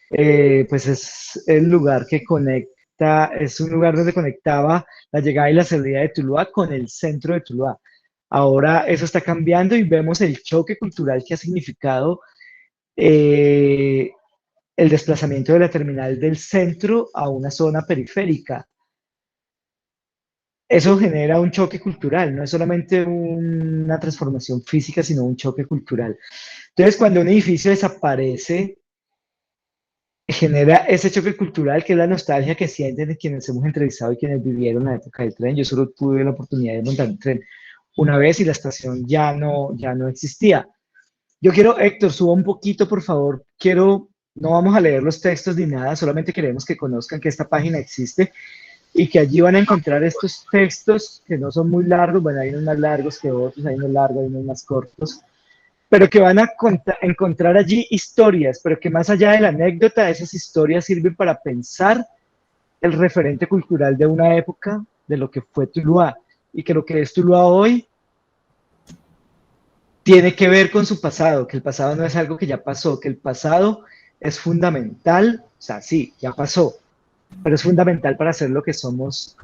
pues es el lugar que conecta, es un lugar donde conectaba la llegada y la salida de Tuluá con el centro de Tuluá. Ahora eso está cambiando y vemos el choque cultural que ha significado eh, el desplazamiento de la terminal del centro a una zona periférica. Eso genera un choque cultural, no es solamente una transformación física, sino un choque cultural. Entonces, cuando un edificio desaparece, genera ese choque cultural que es la nostalgia que sienten quienes hemos entrevistado y quienes vivieron la época del tren. Yo solo tuve la oportunidad de montar el tren una vez y la estación ya no existía. Yo quiero, Héctor, suba un poquito, por favor. No vamos a leer los textos ni nada, solamente queremos que conozcan que esta página existe y que allí van a encontrar estos textos que no son muy largos, bueno, hay unos más largos que otros, hay unos largos, hay unos más cortos, pero que van a encontrar allí historias, pero que más allá de la anécdota, esas historias sirven para pensar el referente cultural de una época, de lo que fue Tuluá, y que lo que es Tuluá hoy tiene que ver con su pasado, que el pasado no es algo que ya pasó, que el pasado es fundamental, o sea, sí, ya pasó, pero es fundamental para ser lo que somos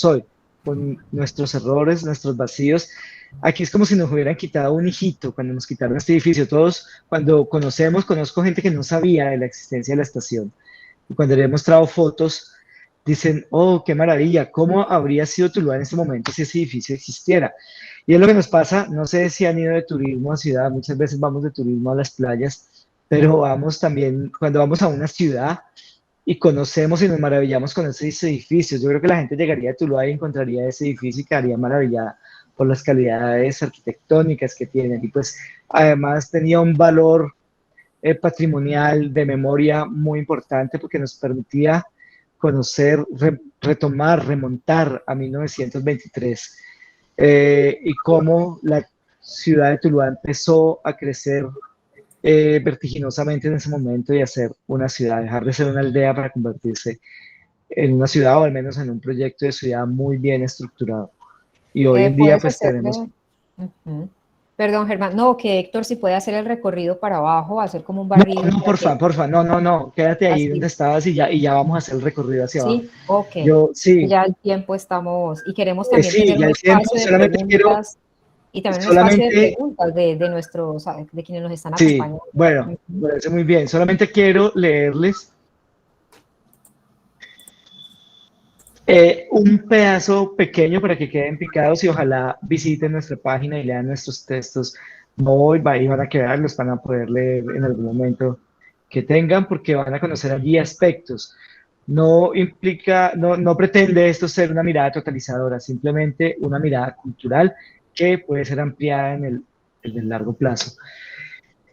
hoy, con nuestros errores, nuestros vacíos. Aquí es como si nos hubieran quitado un hijito cuando nos quitaron este edificio. Todos, cuando conozco gente que no sabía de la existencia de la estación. Y cuando le he mostrado fotos, dicen, oh, qué maravilla, ¿cómo habría sido Tuluá en este momento si ese edificio existiera? Y es lo que nos pasa, no sé si han ido de turismo a ciudad, muchas veces vamos de turismo a las playas, pero vamos también, cuando vamos a una ciudad, y conocemos y nos maravillamos con esos edificios. Yo creo que la gente llegaría a Tuluá y encontraría ese edificio y quedaría maravillada por las calidades arquitectónicas que tienen. Y pues además tenía un valor patrimonial de memoria muy importante porque nos permitía conocer, retomar, remontar a 1923 y cómo la ciudad de Tuluá empezó a crecer vertiginosamente en ese momento y hacer una ciudad, dejar de ser una aldea para convertirse en una ciudad o al menos en un proyecto de ciudad muy bien estructurado. Y hoy en día Puedes pues tenemos... hacerle... Ujú. Perdón, Germán. No, que Héctor si puede hacer el recorrido para abajo, hacer como un No, barrido no, para que porfa, no, no, no, quédate ahí donde así. estabas y ya vamos a hacer el recorrido hacia abajo. Sí, ok. Yo, Es que sí, ya el tiempo estamos y queremos también sí, tener ya un el tiempo, espacio de solamente quiero, preguntas y también un espacio de solamente, preguntas de nuestros, de quienes nos están sí, acompañando. bueno, Ujú. me parece muy bien, solamente quiero leerles un pedazo pequeño para que queden picados y ojalá visiten nuestra página y lean nuestros textos. No hoy van a quedar, los van a poder leer en algún momento que tengan porque van a conocer allí aspectos. No implica, no pretende esto ser una mirada totalizadora, simplemente una mirada cultural que puede ser ampliada en el largo plazo.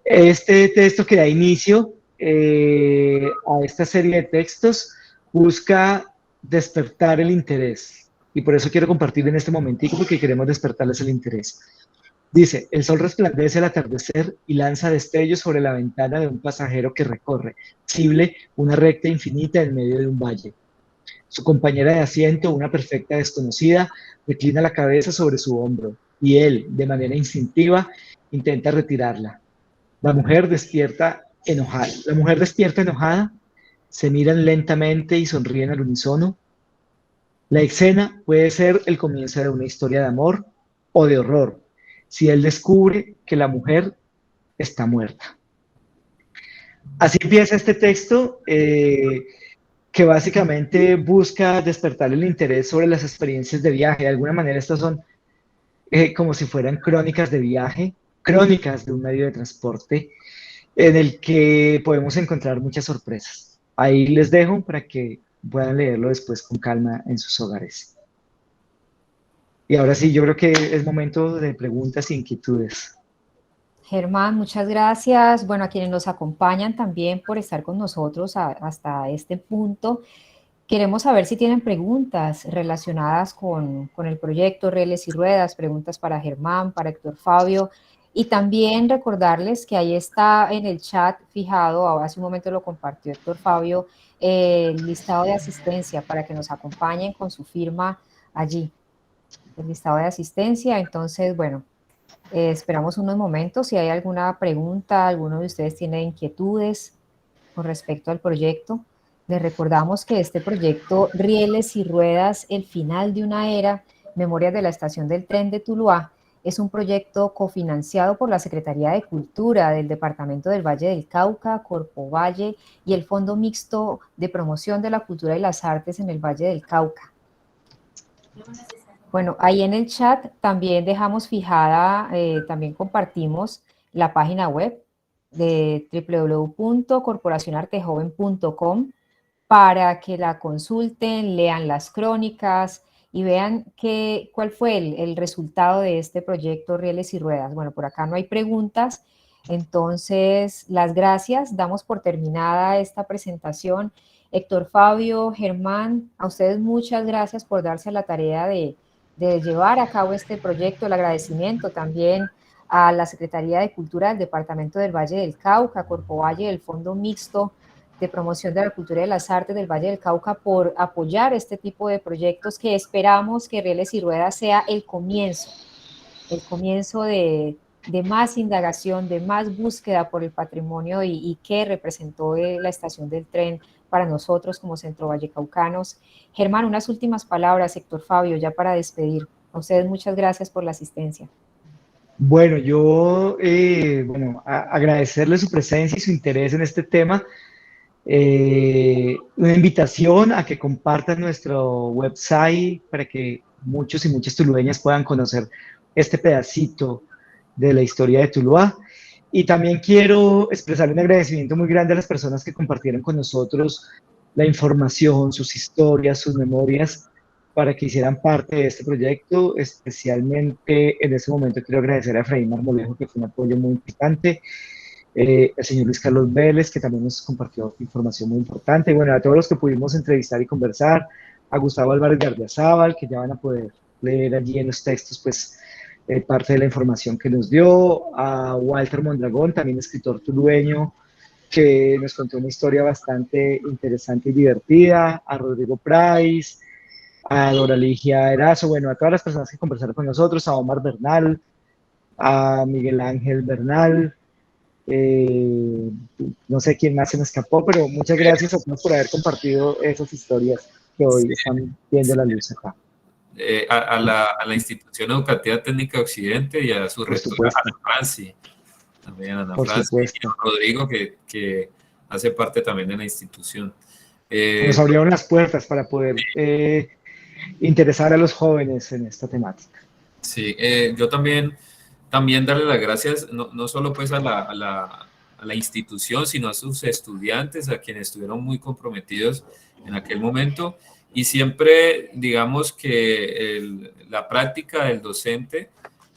Este texto que da inicio a esta serie de textos busca despertar el interés y por eso quiero compartir en este momentico porque queremos despertarles el interés. Dice, el sol resplandece al atardecer y lanza destellos sobre la ventana de un pasajero que recorre, visible, una recta infinita en medio de un valle. Su compañera de asiento, una perfecta desconocida, reclina la cabeza sobre su hombro y él, de manera instintiva, intenta retirarla. La mujer despierta enojada, se miran lentamente y sonríen al unísono. La escena puede ser el comienzo de una historia de amor o de horror, si él descubre que la mujer está muerta. Así empieza este texto que básicamente busca despertar el interés sobre las experiencias de viaje. De alguna manera estas son como si fueran crónicas de viaje, crónicas de un medio de transporte en el que podemos encontrar muchas sorpresas. Ahí les dejo para que puedan leerlo después con calma en sus hogares. Y ahora sí, yo creo que es momento de preguntas e inquietudes. Germán, muchas gracias. Bueno, a quienes nos acompañan también por estar con nosotros hasta este punto. Queremos saber si tienen preguntas relacionadas con el proyecto Rieles y Ruedas, preguntas para Germán, para Héctor Fabio, y también recordarles que ahí está en el chat fijado, hace un momento lo compartió Héctor Fabio, el listado de asistencia para que nos acompañen con su firma allí, el listado de asistencia. Entonces, bueno, esperamos unos momentos. Si hay alguna pregunta, alguno de ustedes tiene inquietudes con respecto al proyecto, les recordamos que este proyecto Rieles y Ruedas, el final de una era, Memorias de la Estación del Tren de Tuluá, es un proyecto cofinanciado por la Secretaría de Cultura del Departamento del Valle del Cauca, Corpovalle y el Fondo Mixto de Promoción de la Cultura y las Artes en el Valle del Cauca. Bueno, ahí en el chat también dejamos fijada, también compartimos la página web de www.corporacionartejoven.com para que la consulten, lean las crónicas y vean cuál fue el resultado de este proyecto Rieles y Ruedas. Bueno, por acá no hay preguntas, entonces las gracias, damos por terminada esta presentación. Héctor, Fabio, Germán, a ustedes muchas gracias por darse a la tarea de llevar a cabo este proyecto. El agradecimiento también a la Secretaría de Cultura del Departamento del Valle del Cauca, Corpovalle, del Fondo Mixto de Promoción de la Cultura y de las Artes del Valle del Cauca, por apoyar este tipo de proyectos que esperamos que Rieles y Ruedas sea el comienzo de más indagación, de más búsqueda por el patrimonio y qué representó la estación del tren para nosotros como Centro Vallecaucanos. Germán, unas últimas palabras, Héctor, Fabio, ya para despedir. A ustedes muchas gracias por la asistencia. Bueno, yo agradecerle su presencia y su interés en este tema. Una invitación a que compartan nuestro website para que muchos y muchas tulueñas puedan conocer este pedacito de la historia de Tuluá. Y también quiero expresar un agradecimiento muy grande a las personas que compartieron con nosotros la información, sus historias, sus memorias, para que hicieran parte de este proyecto. Especialmente en este momento quiero agradecer a Efraín Marmolejo, que fue un apoyo muy importante, el señor Luis Carlos Vélez, que también nos compartió información muy importante, y bueno, a todos los que pudimos entrevistar y conversar, a Gustavo Álvarez Gardiazabal, que ya van a poder leer allí en los textos, pues, parte de la información que nos dio, a Walter Mondragón, también escritor tulueño, que nos contó una historia bastante interesante y divertida, a Rodrigo Price, a Doraligia Erazo, bueno, a todas las personas que conversaron con nosotros, a Omar Bernal, a Miguel Ángel Bernal, no sé quién más se me escapó, pero muchas gracias a todos por haber compartido esas historias que hoy están viendo la luz acá. A la Institución Educativa Técnica Occidente y a su rectora, Ana Franci, también Ana Franci, y a Rodrigo, que hace parte también de la institución. Nos abrieron las puertas para poder interesar a los jóvenes en esta temática. Sí, yo también darle las gracias, no solo pues a la institución, sino a sus estudiantes, a quienes estuvieron muy comprometidos en aquel momento. Y siempre, digamos que la práctica del docente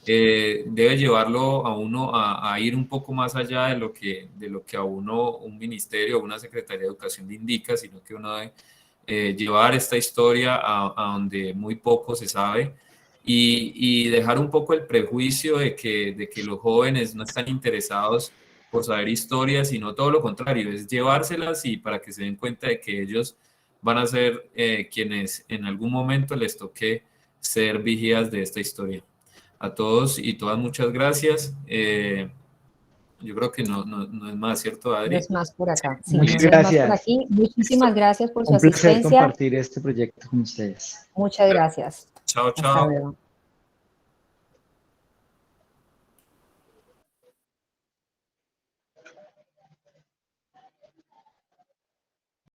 debe llevarlo a uno a ir un poco más allá de lo que a uno un ministerio o una Secretaría de Educación le indica, sino que uno debe llevar esta historia a donde muy poco se sabe. Y dejar un poco el prejuicio de que los jóvenes no están interesados por saber historias, sino todo lo contrario, es llevárselas y para que se den cuenta de que ellos van a ser quienes en algún momento les toque ser vigías de esta historia. A todos y todas muchas gracias. Yo creo que no es más, ¿cierto, Adri? No es más por acá. Sí, muchas no gracias. Es más por aquí. Muchísimas gracias por su asistencia. Un placer asistencia. compartir este proyecto con ustedes. Muchas gracias. Chao, Hasta chao. luego.